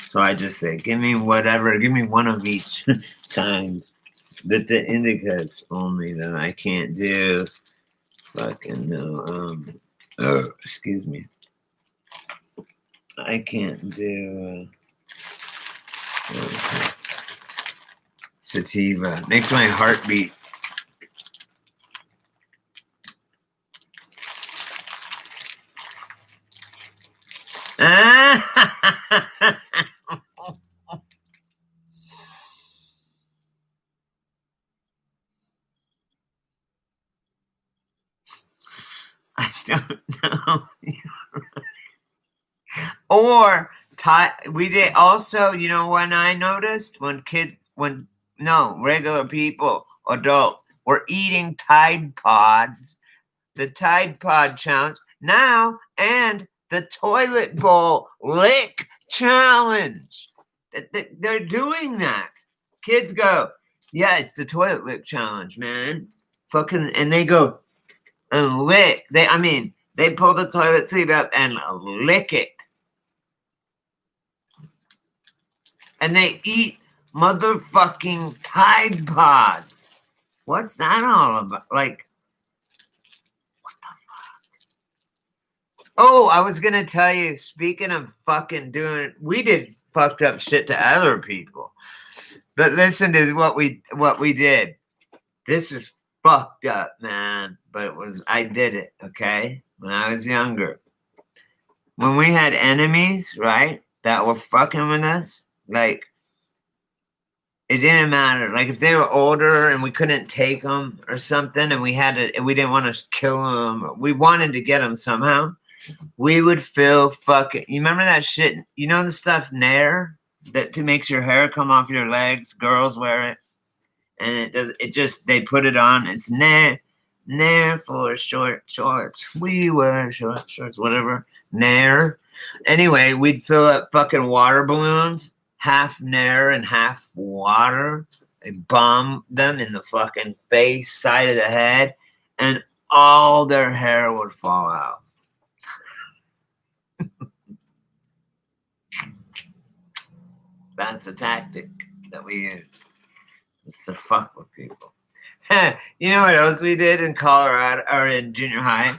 S1: so I just say, give me whatever, give me one of each kind. The indicas only that I can't do. Fucking no. Excuse me. I can't do sativa. Makes my heart beat. I don't know. Or we did also, when I noticed regular people, adults were eating Tide Pods, the Tide Pod challenge now, and the toilet bowl lick challenge. They're doing that. Kids go, yeah, it's the toilet lick challenge, man. Fucking, and they go and lick. They pull the toilet seat up and lick it. And they eat motherfucking Tide Pods. What's that all about? Like, what the fuck? Oh, I was gonna tell you, speaking of fucking we did fucked up shit to other people. But listen to what we did. This is fucked up, man. But I did it, okay? When I was younger. When we had enemies, right, that were fucking with us, like, it didn't matter. Like, if they were older and we couldn't take them or something, and we didn't want to kill them, we wanted to get them somehow, we would fill fucking. You remember that shit? You know the stuff Nair? that makes your hair come off your legs. Girls wear it, and it does. It just they put it on. It's nair for short shorts. We wear short shorts, whatever. Nair. Anyway, we'd fill up fucking water balloons, half nair and half water. And bomb them in the fucking face, side of the head, and all their hair would fall out. That's a tactic that we use. It's to fuck with people. You know what else we did in Colorado or in junior high?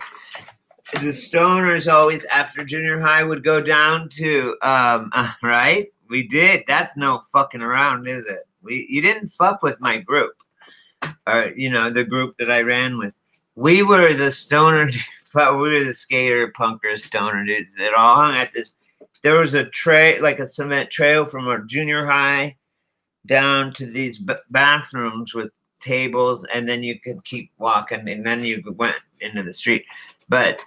S1: The stoners always after junior high would go down to right? We did. That's no fucking around, is it? You didn't fuck with my group. Or the group that I ran with. We were the stoner, but we were the skater, punker, stoner dudes that all hung at this. There was a like a cement trail from our junior high down to these bathrooms with tables, and then you could keep walking, and then you went into the street. But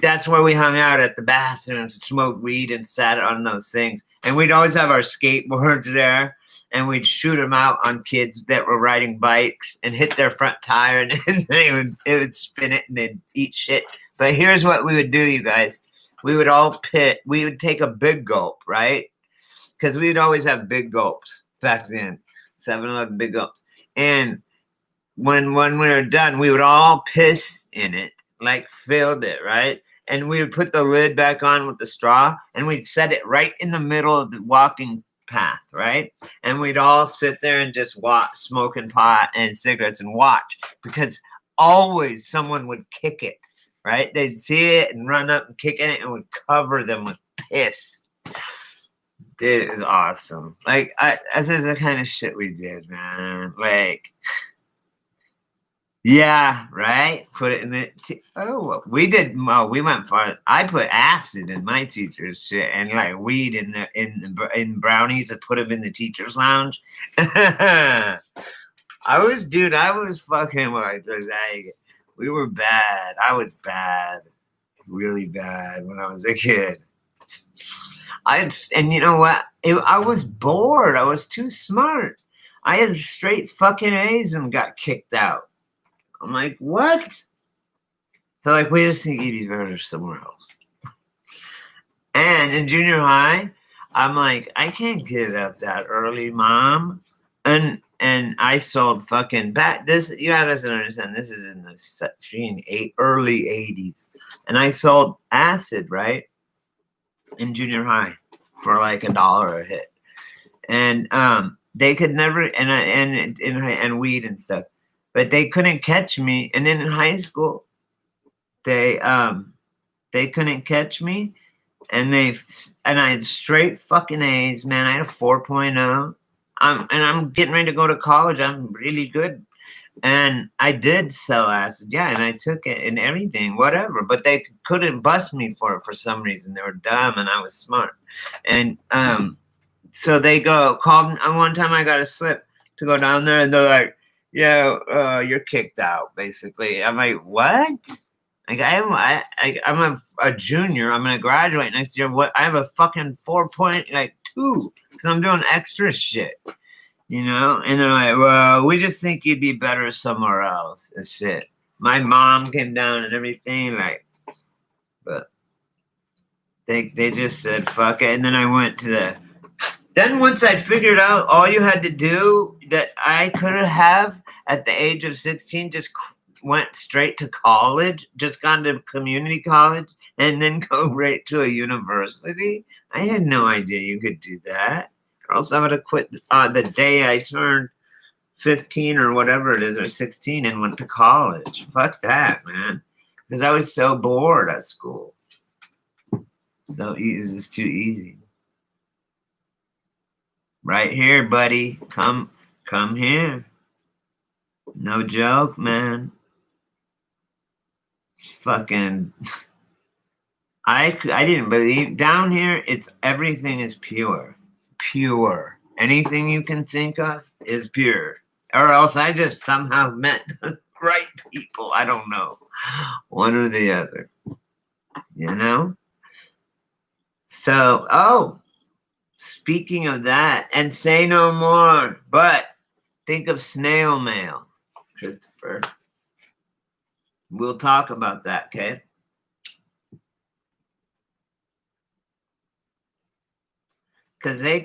S1: that's where we hung out at the bathrooms, smoked weed, and sat on those things. And we'd always have our skateboards there, and we'd shoot them out on kids that were riding bikes and hit their front tire, and it would spin it, and they'd eat shit. But here's what we would do, you guys. We would all we would take a big gulp, right? Because we'd always have big gulps back then, 7-Eleven big gulps. And when we were done, we would all piss in it, like filled it, right? And we would put the lid back on with the straw, and we'd set it right in the middle of the walking path, right? And we'd all sit there and just watch, smoking pot and cigarettes and watch, because always someone would kick it, right? They'd see it and run up and kick it and would cover them with piss. Dude, it was awesome. Like, this is the kind of shit we did, man. Like, yeah, right? Put it in the... we went far. I put acid in my teacher's shit and, like, weed in brownies. I put them in the teacher's lounge. I was fucking like, we were bad. I was bad. Really bad when I was a kid. And you know what? I was bored. I was too smart. I had straight fucking A's and got kicked out. I'm like, what? They're like, we just think you'd be better somewhere else. And in junior high, I'm like, I can't get up that early, Mom. And I sold fucking this. You guys don't understand. This is in the early 80s, and I sold acid, right, in junior high for like $1 a hit, and they could never and weed and stuff, but they couldn't catch me. And then in high school, they couldn't catch me, and I had straight fucking A's, man. I had a 4.0. And I'm getting ready to go to college. I'm really good. And I did sell acid, yeah, and I took it and everything, whatever. But they couldn't bust me for it for some reason. They were dumb, and I was smart. And so they called me. One time I got a slip to go down there, and they're like, yeah, you're kicked out, basically. I'm like, what? Like, I'm a junior. I'm going to graduate next year. What? I have a fucking 4.2 because I'm doing extra shit, And they're like, well, we just think you'd be better somewhere else. And shit. My mom came down and everything, but they just said fuck it. And then I went to then once I figured out all you had to do that I could have at the age of 16, just went straight to college, just gone to community college, and then go right to a university. I had no idea you could do that. Or else I would have quit the day I turned 15 or whatever it is, or 16, and went to college. Fuck that, man. Because I was so bored at school. So it was just too easy. Right here, buddy. Come here. No joke, man. Fucking I didn't believe down here everything is pure. Anything you can think of is pure, or else I just somehow met the right people. I don't know, one or the other, So Speaking of that, and say no more, but think of snail mail, Christopher. We'll talk about that, okay? Because they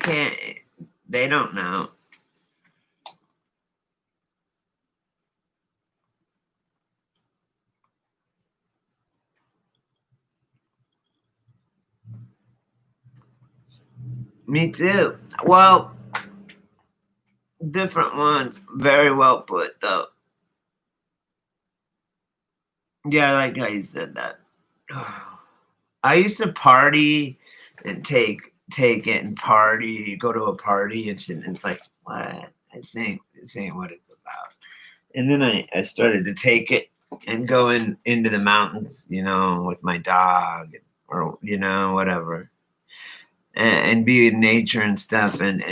S1: don't know. Me too. Well, different ones. Very well put, though. Yeah, I like how you said that. I used to party and take it and party, go to a party and shit. And it's like, what? This ain't what it's about. And then I started to take it and go into the mountains, with my dog or, whatever. And be in nature and stuff and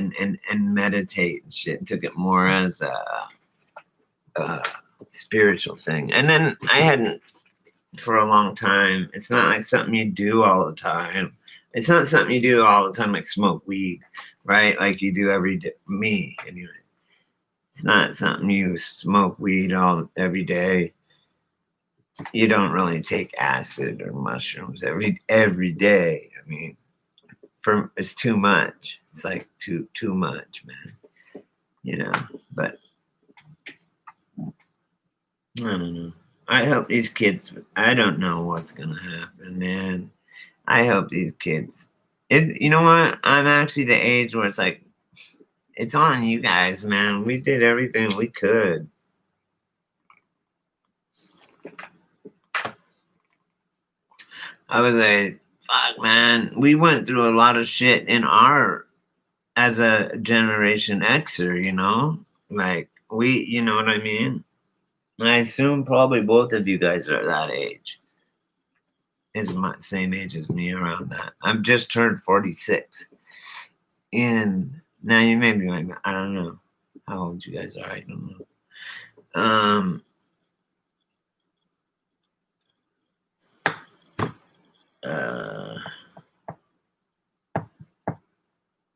S1: meditate and shit. Took it more as a spiritual thing. And then I hadn't for a long time. It's not like something you do all the time. It's not something you do all the time, like smoke weed, right? Like you do every day. Me, anyway. It's not something you smoke weed every day. You don't really take acid or mushrooms every day. I mean, it's too much. It's like too much, man. But I don't know. I hope these kids. I don't know what's gonna happen, man. I hope these kids. You know what? I'm actually the age where it's like, it's on you guys, man. We did everything we could. I was like, fuck, man. We went through a lot of shit as a Generation Xer, like you know what I mean? I assume probably both of you guys are that age. Is my same age as me around that. I'm just turned 46. And now you may be like, I don't know how old you guys are. I don't know.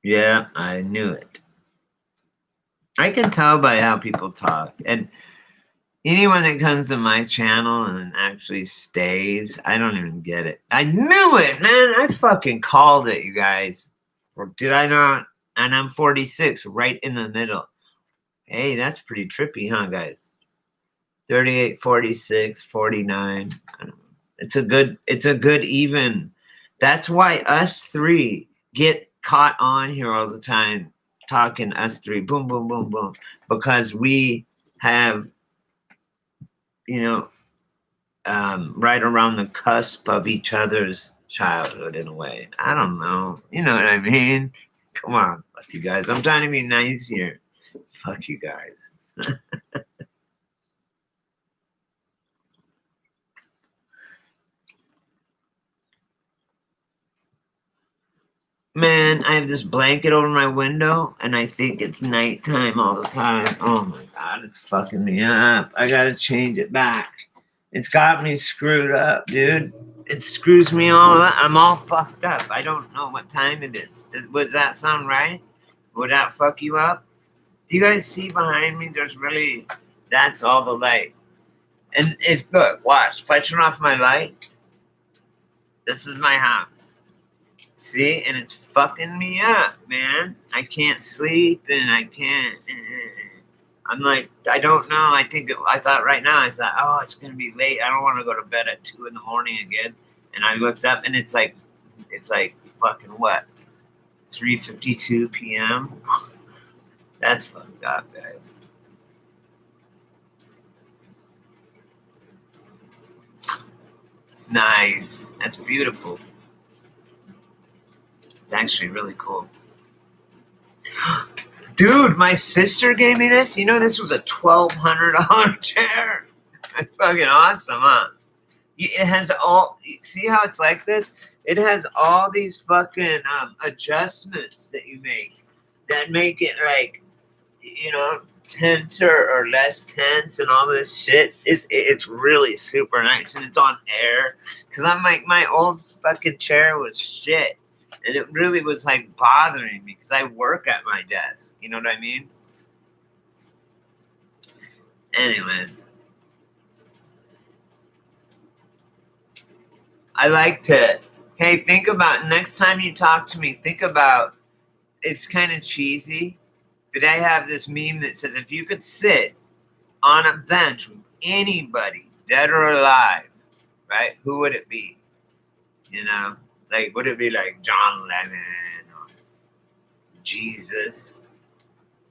S1: Yeah, I knew it. I can tell by how people talk. And anyone that comes to my channel and actually stays, I don't even get it. I knew it, man. I fucking called it, you guys. Or did I not? And I'm 46, right in the middle. Hey, that's pretty trippy, huh, guys? 38, 46, 49. I don't know. It's a good even. That's why us three get caught on here all the time, talking us three, boom, boom, boom, boom, because we have, right around the cusp of each other's childhood in a way. I don't know. You know what I mean? Come on, fuck you guys. I'm trying to be nice here. Fuck you guys. Man, I have this blanket over my window and I think it's nighttime all the time. Oh my God, it's fucking me up. I gotta change it back. It's got me screwed up, dude. It screws me all up. I'm all fucked up. I don't know what time it is. Does that sound right? Would that fuck you up? Do you guys see behind me? That's all the light. And look, watch. If I turn off my light, this is my house. See, and it's fucking me up, man. I can't sleep, and I can't. I'm like, I don't know. I thought right now. Oh, it's gonna be late. I don't want to go to bed at 2 in the morning again. And I looked up, and it's like fucking what? 3:52 p.m. That's fucked up, guys. Nice. That's beautiful. It's actually really cool. Dude, my sister gave me this. This was a $1,200 chair. That's fucking awesome, huh? It has see how it's like this? It has all these fucking adjustments that you make that make it like, tenser or less tense and all this shit. It's really super nice and it's on air. Because I'm like, my old fucking chair was shit. And it really was like bothering me because I work at my desk. You know what I mean? Anyway, I like to, hey, think about next time you talk to me, think about, it's kind of cheesy, but I have this meme that says if you could sit on a bench with anybody, dead or alive, right? Who would it be? You know, like, would it be like John Lennon or Jesus?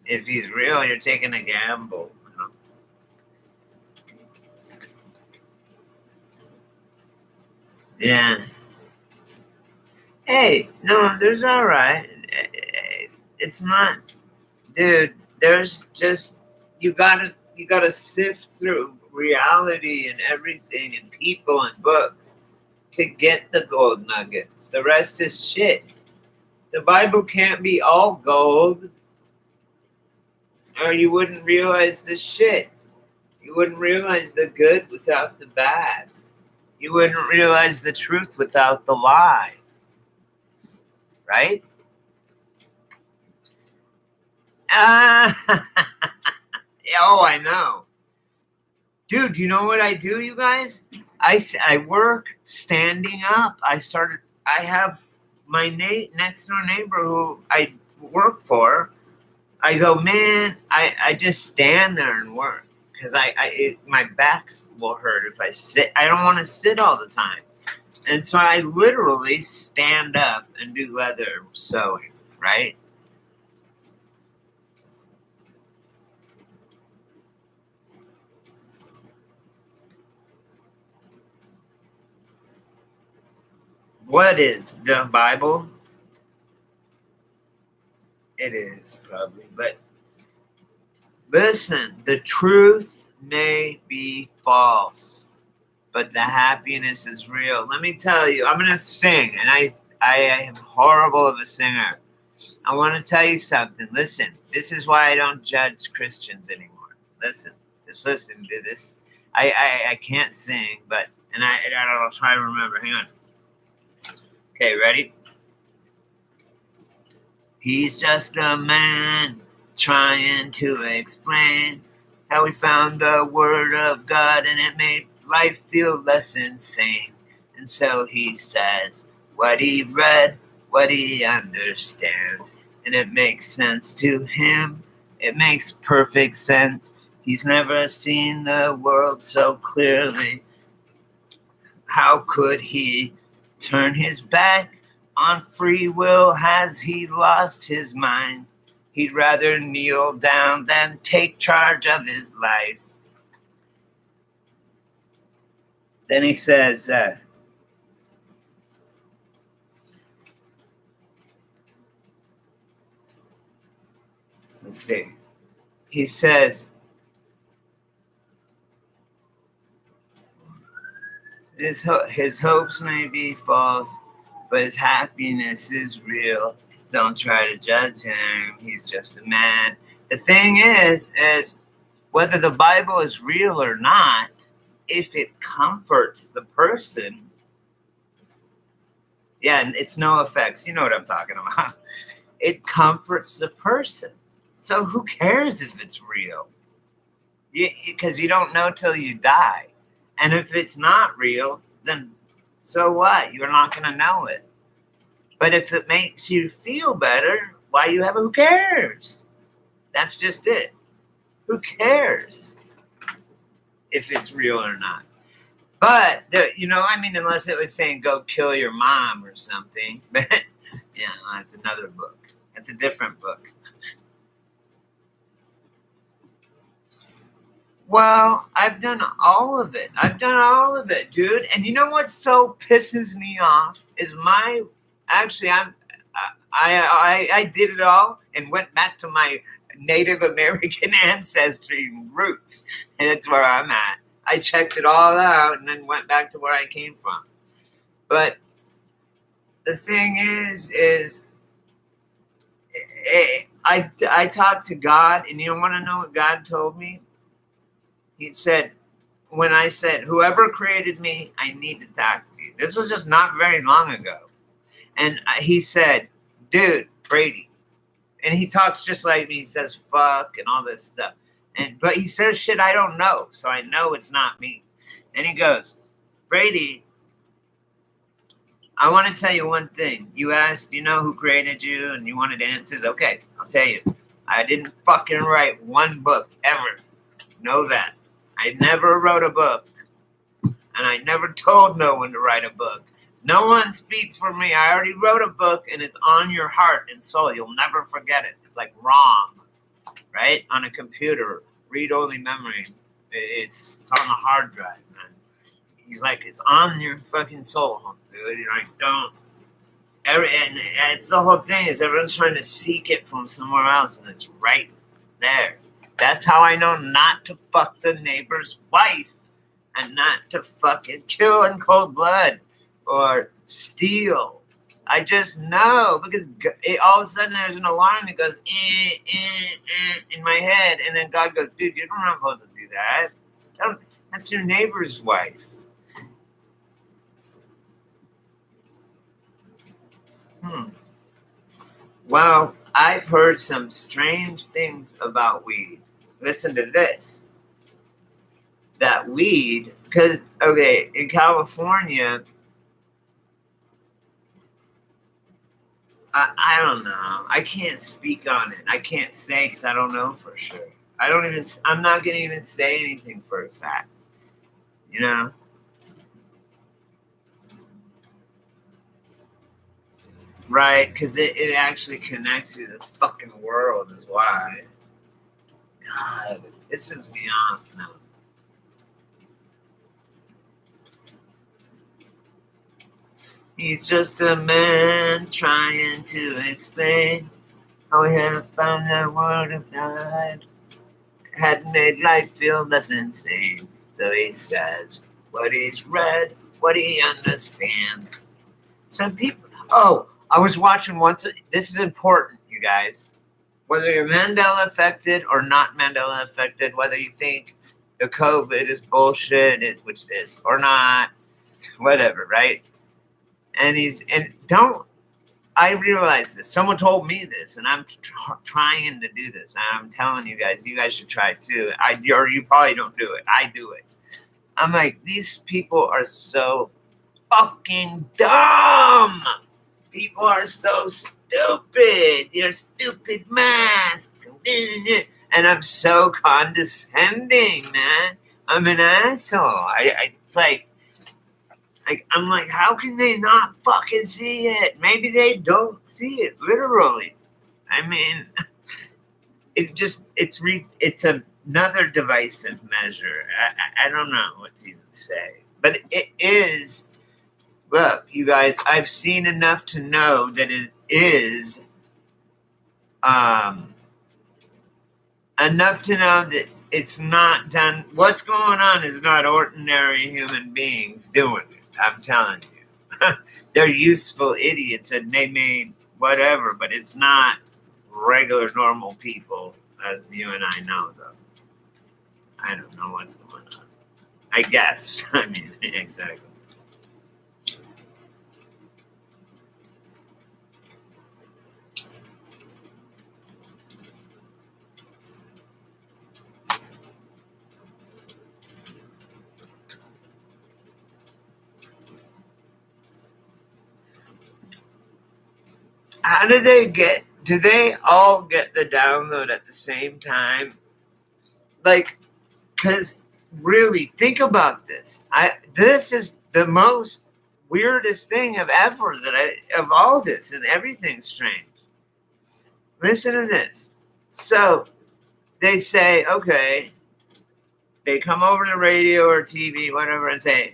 S1: If he's real, you're taking a gamble. You know? Yeah. Hey, no, there's all right. It's not, dude. There's just you gotta sift through reality and everything and people and books to get the gold nuggets. The rest is shit. The Bible can't be all gold, or you wouldn't realize the shit. You wouldn't realize the good without the bad. You wouldn't realize the truth without the lie. Right? Oh, I know. Dude, you know what I do, you guys? I work standing up. I have my next door neighbor who I work for. I go, man, I just stand there and work because my backs will hurt if I sit. I don't want to sit all the time. And so I literally stand up and do leather sewing, right? What is the Bible? It is probably, but listen, the truth may be false, but the happiness is real. Let me tell you, I'm gonna sing, and I am horrible of a singer. I want to tell you something. Listen, this is why I don't judge Christians anymore. Listen, just listen to this. I can't sing, but I'll try to remember. Hang on. Okay, ready? He's just a man trying to explain how he found the word of God and it made life feel less insane. And so he says what he read, what he understands, and it makes sense to him. It makes perfect sense. He's never seen the world so clearly. How could he turn his back on free will? Has he lost his mind? He'd rather kneel down than take charge of his life. Then he says, let's see. He says, his hopes may be false, but his happiness is real. Don't try to judge him. He's just a man. The thing is whether the Bible is real or not, if it comforts the person, yeah, it's no effects. You know what I'm talking about. It comforts the person. So who cares if it's real? Because you don't know till you die. And if it's not real, then so what? You're not going to know it. But if it makes you feel better, why you have it? Who cares? That's just it. Who cares if it's real or not? But, unless it was saying go kill your mom or something. But, yeah, that's another book. That's a different book. Well, I've done all of it. Dude. And you know what so pisses me off is I did it all and went back to my Native American ancestry roots, and that's where I'm at. I checked it all out and then went back to where I came from. But the thing is I talked to God, and you want to know what God told me? He said, when I said, whoever created me, I need to talk to you. This was just not very long ago. And he said, dude, Brady. And he talks just like me. He says fuck and all this stuff. But he says shit I don't know. So I know it's not me. And he goes, Brady, I want to tell you one thing. You asked, you know who created you, and you wanted answers. Okay, I'll tell you. I didn't fucking write one book ever. Know that. I never wrote a book. And I never told no one to write a book. No one speaks for me. I already wrote a book, and it's on your heart and soul. You'll never forget it. It's like ROM, right? On a computer, read-only memory. It's on the hard drive, man. He's like, it's on your fucking soul, dude. You're like, don't. And it's the whole thing is everyone's trying to seek it from somewhere else, and it's right there. That's how I know not to fuck the neighbor's wife and not to fucking kill in cold blood or steal. I just know because all of a sudden there's an alarm that goes in my head, and then God goes, dude, you're not supposed to do that. That's your neighbor's wife. Well, I've heard some strange things about weed. Listen to this. That weed, because, okay, in California, I don't know. I can't speak on it. I can't say because I don't know for sure. I'm not going to even say anything for a fact. You know? Right, because it actually connects you to the fucking world is why. God, this is me off now. He's just a man trying to explain how he had found that word of God. Had made life feel less insane. So he says what he's read, what he understands. Some people, I was watching once. This is important, you guys. Whether you're Mandela affected or not Mandela affected, whether you think the COVID is bullshit, which it is, or not, whatever, right? I realized this. Someone told me this, and I'm trying to do this. And I'm telling you guys should try it too. You probably don't do it. I do it. I'm like, these people are so fucking dumb. People are so stupid. You're stupid mask. And I'm so condescending, man. I'm an asshole. It's like, I'm like, how can they not fucking see it? Maybe they don't see it, literally. I mean, it's another divisive measure. I don't know what to even say. But it is, look, you guys, I've seen enough to know that it is enough to know that it's not done. What's going on is not ordinary human beings doing it. I'm telling you. They're useful idiots and they made whatever, but it's not regular normal people as you and I know them. I don't know what's going on. I guess. I mean, exactly. How do they all get the download at the same time? Like, because really, think about this. This is the most weirdest thing of all this, and everything's strange. Listen to this. So, they say, okay, they come over to radio or TV, whatever, and say,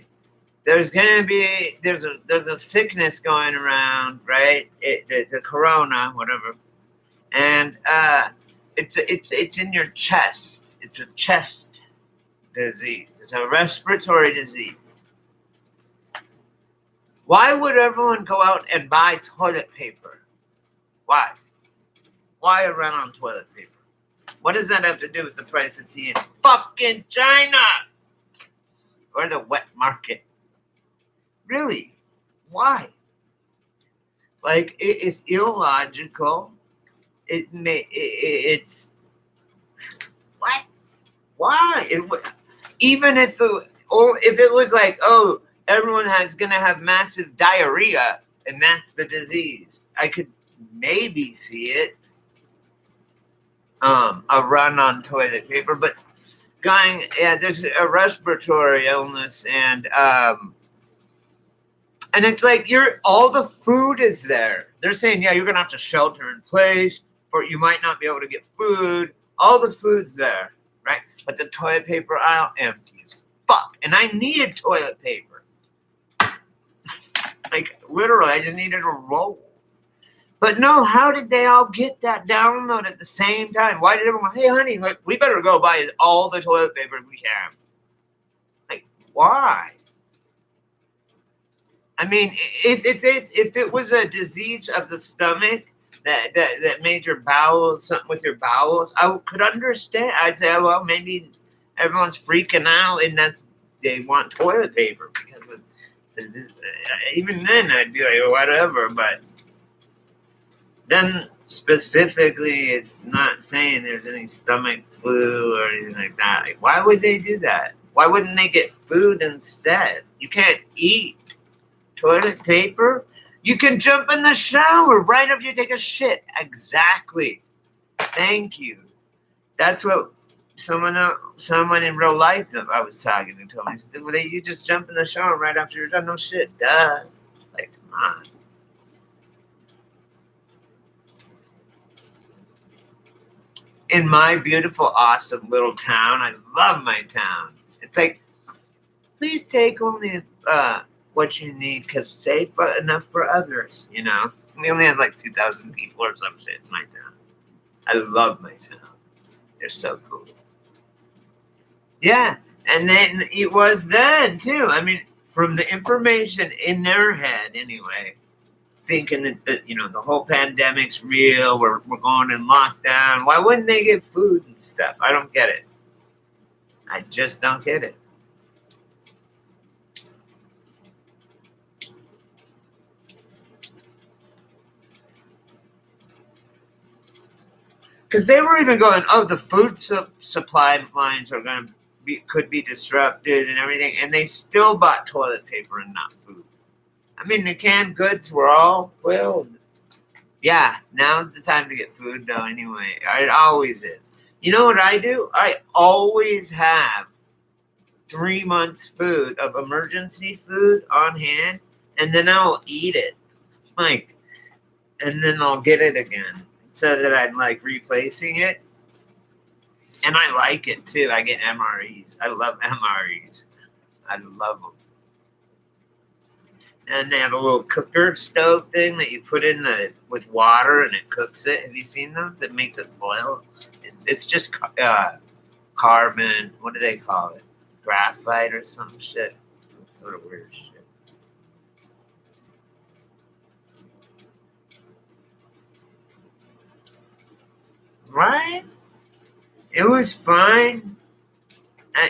S1: there's a sickness going around, right? The corona, whatever, and it's in your chest. It's a chest disease. It's a respiratory disease. Why would everyone go out and buy toilet paper? Why? Why run on toilet paper? What does that have to do with the price of tea in fucking China or the wet market? Really? Why? Like it is illogical. It's what? Why? Even if it was like, oh, everyone has gonna have massive diarrhea and that's the disease, I could maybe see it. A run on toilet paper, but going, yeah, there's a respiratory illness, and it's like all the food is there. They're saying, yeah, you're gonna have to shelter in place, or you might not be able to get food. All the food's there, right? But the toilet paper aisle empty as fuck, and I needed toilet paper. Like literally, I just needed a roll. But no, how did they all get that download at the same time? Why did everyone? Hey, honey, like we better go buy all the toilet paper we have. Like, why? I mean, if it was a disease of the stomach that made your bowels, something with your bowels, I could understand. I'd say, oh, well, maybe everyone's freaking out and they want toilet paper because of this. Even then, I'd be like, whatever. But then specifically, it's not saying there's any stomach flu or anything like that. Like, why would they do that? Why wouldn't they get food instead? You can't eat toilet paper. You can jump in the shower right after you take a shit. Exactly. Thank you. That's what someone in real life that I was talking to told me. He said, well, you just jump in the shower right after you're done. No shit. Duh. Like, come on. In my beautiful, awesome little town, I love my town. It's like, please take only what you need, because safe enough for others, you know? We only have like 2,000 people or some shit in my town. I love my town. They're so cool. Yeah, and then it was then, too. I mean, from the information in their head, anyway, thinking that you know, the whole pandemic's real, we're going in lockdown. Why wouldn't they get food and stuff? I don't get it. I just don't get it. Because they were even going, oh, the food supply lines are going to could be disrupted and everything, and they still bought toilet paper and not food. I mean, the canned goods were all filled. Yeah, now's the time to get food, though, anyway. It always is. You know what I do? I always have 3 months' food of emergency food on hand, and then I'll eat it. Like, and then I'll get it again. So that I'm like replacing it. And I like it too. I get MREs. I love MREs. I love them. And they have a little cooker stove thing that you put in with water and it cooks it. Have you seen those? It makes it boil. It's just carbon. What do they call it? Graphite or some shit. Some sort of weird shit. Right? It was fine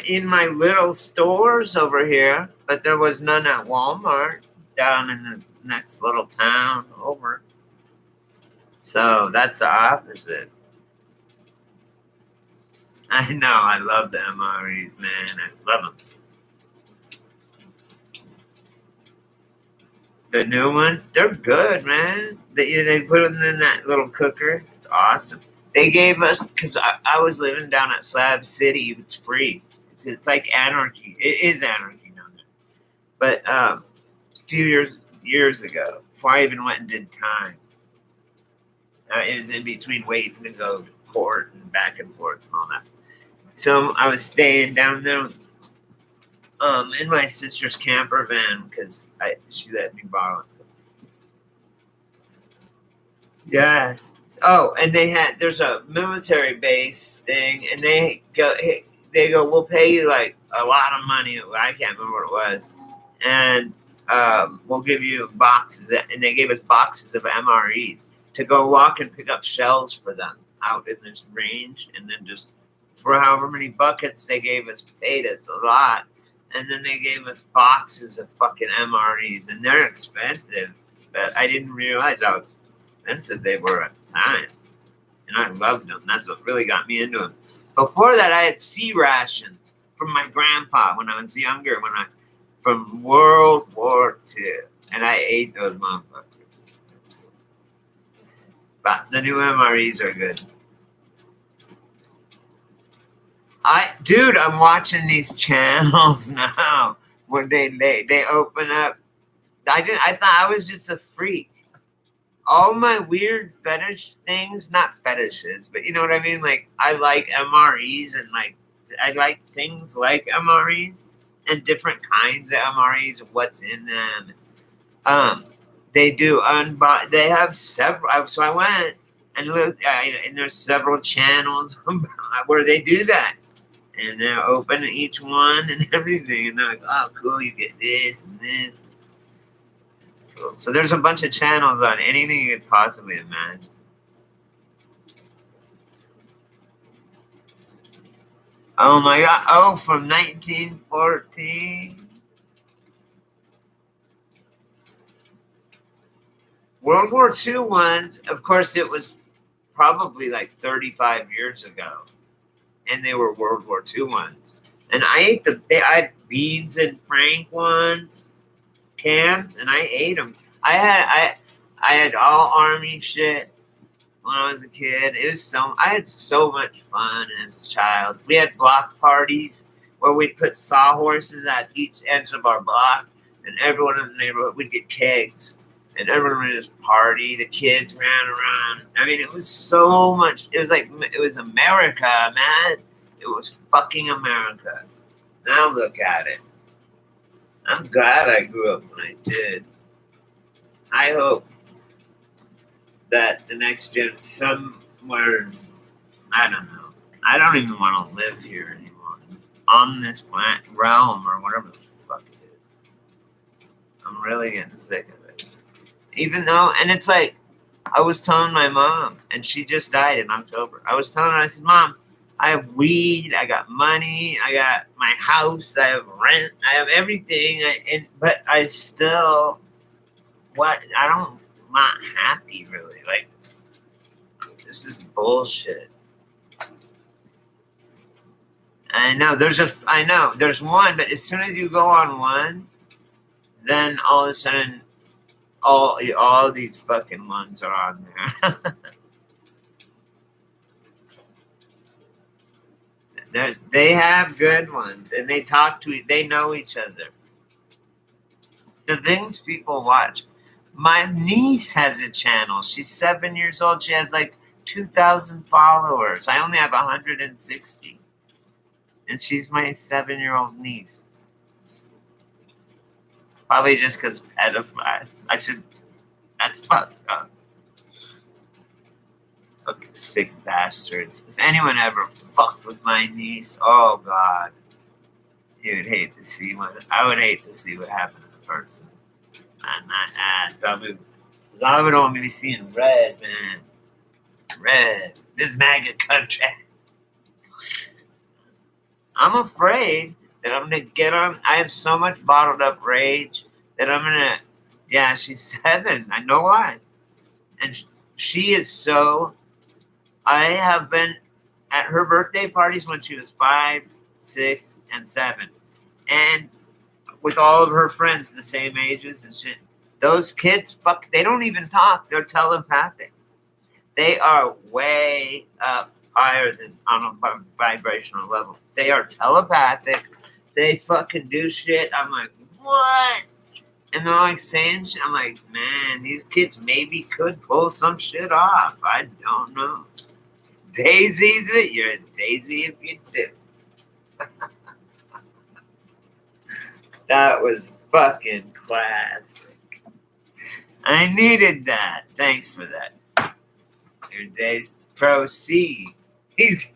S1: in my little stores over here, but there was none at Walmart down in the next little town over. So that's the opposite. I know, I love the MREs, man. I love them. The new ones, they're good, man. They put them in that little cooker. It's awesome. They gave us, because I was living down at Slab City. It's free. It's like anarchy. It is anarchy down there. But a few years ago, before I even went and did time, it was in between waiting to go to court and back and forth and all that. So I was staying down there in my sister's camper van because she let me borrow it. Yeah. Oh, and there's a military base thing, and they go, we'll pay you like a lot of money. I can't remember what it was, and we'll give you boxes, and they gave us boxes of MREs to go walk and pick up shells for them out in this range, and then just for however many buckets they paid us a lot, and then they gave us boxes of fucking MREs, and they're expensive. But I didn't realize how expensive they were at the time. And I loved them. That's what really got me into them. Before that, I had sea rations from my grandpa when I was younger, from World War II. And I ate those motherfuckers. But the new MREs are good. Dude, I'm watching these channels now where they open up. I thought I was just a freak. All my weird fetish things, not fetishes, but you know what I mean? Like, I like MREs and like, I like things like MREs and different kinds of MREs, what's in them. They do they have several, so I went and looked, and there's several channels where they do that. And they're open each one and everything. And they're like, oh, cool, you get this and this. It's cool. So there's a bunch of channels on anything you could possibly imagine. Oh my God. Oh, from 1914. World War II ones, of course, it was probably like 35 years ago. And they were World War II ones. And I had Beans and Frank ones, cans, and I ate them. I had all army shit when I was a kid. I had so much fun as a child. We had block parties where we'd put sawhorses at each edge of our block, and everyone in the neighborhood would get kegs, and everyone would just party. The kids ran around. I mean, it was so much. It was America, man. It was fucking America. Now look at it. I'm glad I grew up when I did. I hope that the next gen, somewhere, I don't know. I don't even want to live here anymore. On this planet, realm, or whatever the fuck it is. I'm really getting sick of it. Even though, and it's like, I was telling my mom, and she just died in October. I was telling her, I said, Mom, I have weed, I got money, I got my house, I have rent, I have everything, but I still, I'm not happy really. Like, this is bullshit. I know there's one, but as soon as you go on one, then all of a sudden, all these fucking ones are on there. They have good ones, and they they know each other. The things people watch. My niece has a channel. She's 7 years old. She has like 2,000 followers. I only have 160. And she's my 7-year-old niece. Probably just because pedophiles. That's fucked up. Fucking sick bastards. If anyone ever fucked with my niece, oh God. I would hate to see what happened to the person. And probably, I would only be seeing red, man. Red. This MAGA country. I'm afraid that I'm going to get on. I have so much bottled up rage that I'm going to. Yeah, she's 7. I know why. And she is so. I have been at her birthday parties when she was 5, 6, and 7. And with all of her friends the same ages and shit. Those kids, they don't even talk. They're telepathic. They are way up higher than on a vibrational level. They are telepathic. They fucking do shit. I'm like, what? And they're like saying shit. I'm like, man, these kids maybe could pull some shit off. I don't know. Daisy's it? You're a daisy if you do. That was fucking classic. I needed that. Thanks for that. Your day. Proceed. He's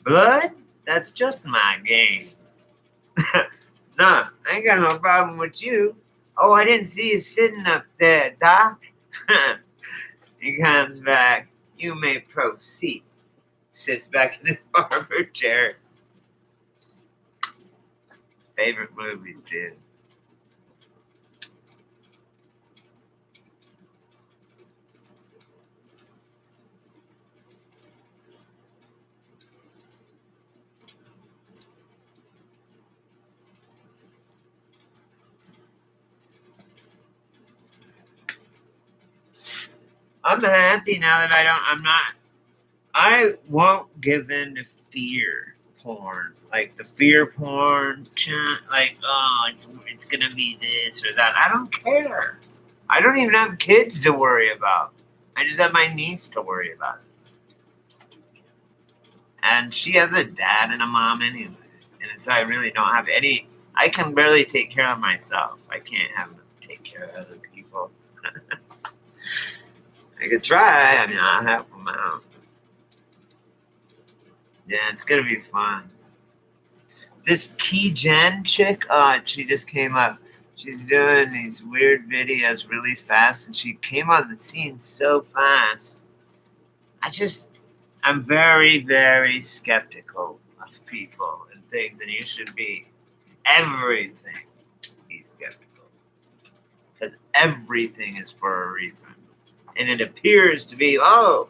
S1: blood? That's just my game. Nah, I ain't got no problem with you. Oh, I didn't see you sitting up there, Doc. He comes back. You may proceed. Sits back in his barber chair. Favorite movie, too. I'm happy now that I won't give in to fear porn. Like the fear porn, like, oh, it's gonna be this or that. I don't care. I don't even have kids to worry about. I just have my niece to worry about. And she has a dad and a mom anyway. And so I really don't have any. I can barely take care of myself. I can't have them take care of other people. I could try. I mean, I'll help them out. Yeah, it's gonna be fun. This Key Jen chick, she just came up. She's doing these weird videos really fast, and she came on the scene so fast. I'm very, very skeptical of people and things, and you should be. Everything be skeptical. Because everything is for a reason. And it appears to be, oh,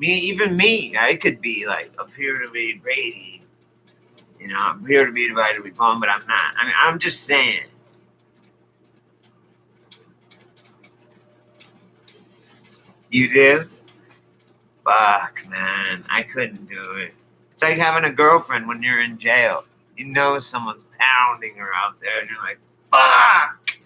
S1: even me, I could be like, appear to be Brady. You know, I'm here to be divided to be calm, but I'm not. I mean, I'm just saying. You do? Fuck, man. I couldn't do it. It's like having a girlfriend when you're in jail. You know someone's pounding her out there, and you're like, fuck!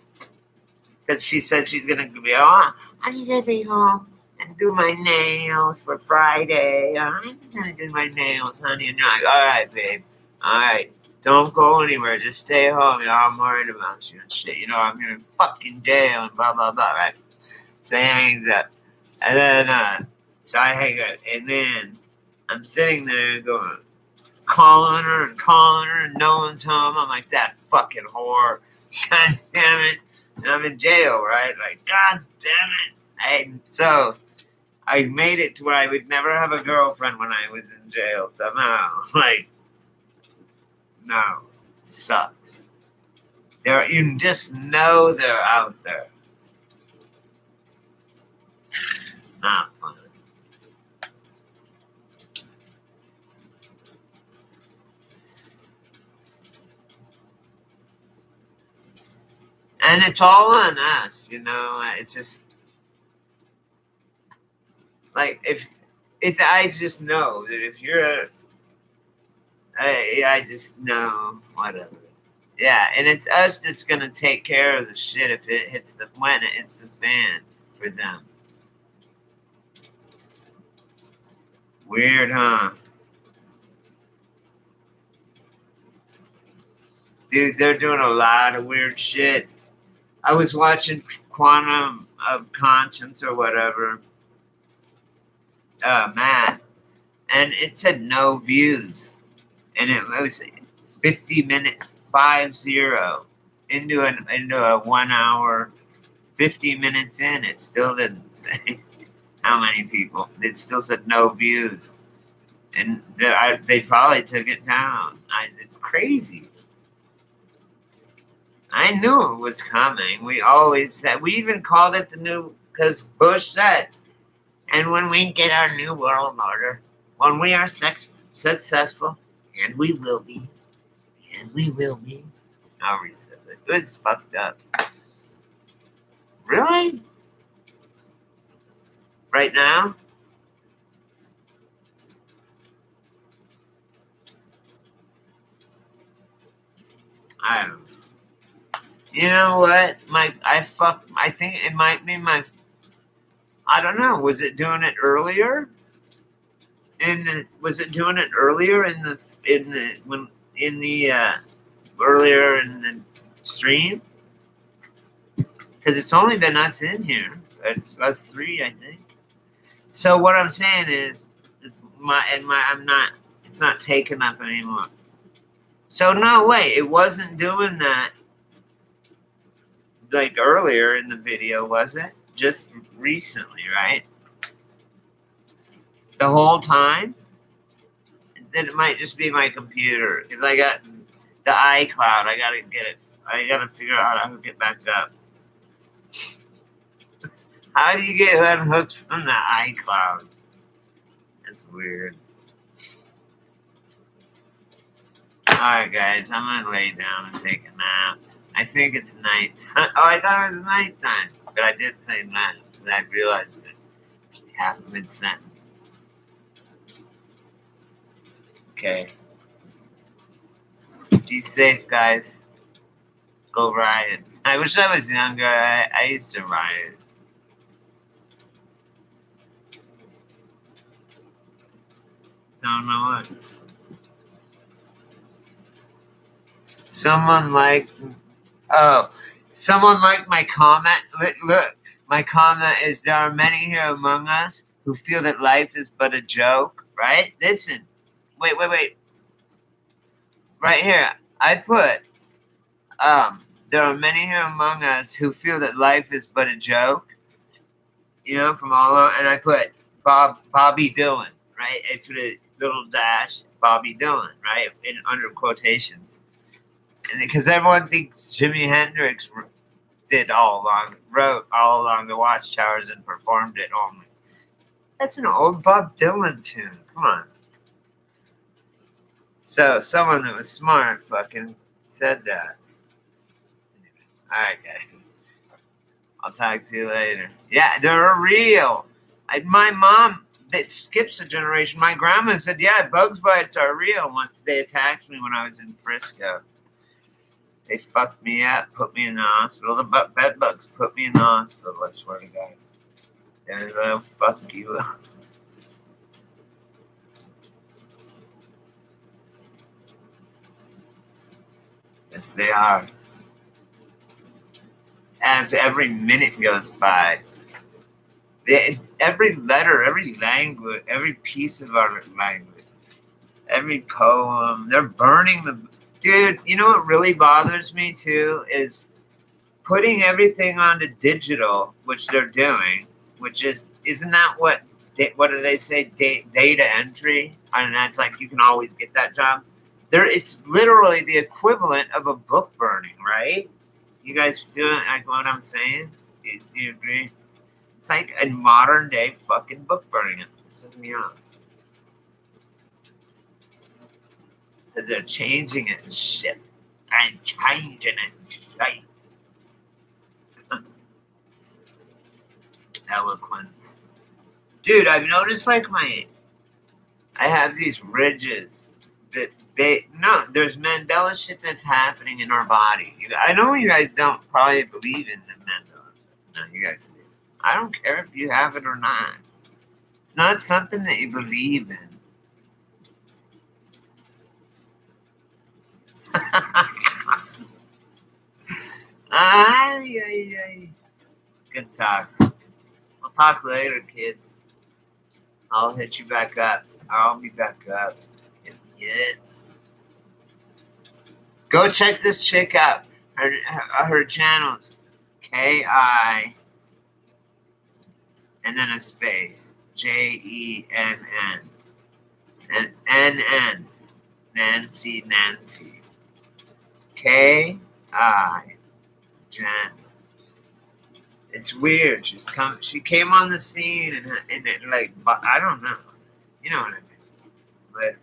S1: Because she said she's going to be, oh, I need to be home and do my nails for Friday. I'm just going to do my nails, honey. And you're like, all right, babe. All right. Don't go anywhere. Just stay home. You know, I'm worried about you and shit. You know, I'm in fucking jail and blah, blah, blah, right? So he hangs up. And then, so I hang up. And then I'm sitting there going, calling her, and no one's home. I'm like, that fucking whore. God damn it. And I'm in jail, right? Like, God damn it. So I made it to where I would never have a girlfriend when I was in jail somehow. Like, no, it sucks. You just know they're out there. Not fun. And it's all on us, you know. It's just like I just know that if you're I just know whatever. Yeah, and it's us that's gonna take care of the shit if it hits when it hits the fan for them. Weird, huh? Dude, they're doing a lot of weird shit. I was watching Quantum of Conscience or whatever, Matt, and it said no views, and it was 50 minute 50 into a 1 hour, 50 minutes in. It still didn't say how many people. It still said no views, and they probably took it down. It's crazy. I knew it was coming. We always said, we even called it the new, because Bush said, and when we get our new world order, when we are successful, and we will be, how he says it. It was fucked up. Really? Right now? I don't know. You know what? I think it might be I don't know. Was it doing it earlier? Was it doing it earlier earlier in the stream? Because it's only been us in here. It's us three, I think. So what I'm saying is, it's not taken up anymore. So no way, it wasn't doing that like earlier in the video, was it? Just recently, right? The whole time? Then it might just be my computer, because I got the iCloud. I gotta get it. I gotta figure out how to get back up. How do you get unhooked from the iCloud? That's weird. Alright, guys, I'm gonna lay down and take a nap. I think it's night. Oh, I thought it was nighttime, but I did say night. and I realized it. Half mid sentence. Okay. Be safe, guys. Go riot. I wish I was younger. I used to riot. Don't know what. Someone liked my comment. Look, my comment is there are many here among us who feel that life is but a joke, right? Listen. Wait. Right here. I put, there are many here among us who feel that life is but a joke. From all over, and I put Bobby Dylan, right? I put a little dash, Bobby Dylan, right? Under quotations. And because everyone thinks Jimi Hendrix wrote all along the Watchtowers and performed it only. That's an old Bob Dylan tune. Come on. So someone that was smart fucking said that. Alright, guys. I'll talk to you later. Yeah, they're real. My mom, that skips a generation. My grandma said, yeah, bugs bites are real once they attacked me when I was in Frisco. They fucked me up, put me in the hospital. The bed bugs put me in the hospital, I swear to God. And they'll fuck you up. Yes, they are. As every minute goes by, every letter, every language, every piece of our language, every poem, they're burning the... Dude, you know what really bothers me too is putting everything onto digital, which they're doing, which isn't that what do they say, data entry? And that's like you can always get that job. It's literally the equivalent of a book burning, right? You guys feel like what I'm saying? Do you agree? It's like a modern day fucking book burning. It pisses me off. Because they're changing it and shit. And changing it and shit. Eloquence. Dude, I've noticed like I have these ridges that there's Mandela shit that's happening in our body. I know you guys don't probably believe in the Mandela. No, you guys do. I don't care if you have it or not. It's not something that you believe in. Ay. Good talk. We'll talk later, kids. I'll hit you back up. I'll be back up. Yeah. Go check this chick out. Her channels. K-I and then a space. J-E-N-N. And N-N. Nancy. K-I. Jen. It's weird. She came on the scene and it, like, I don't know. You know what I mean. But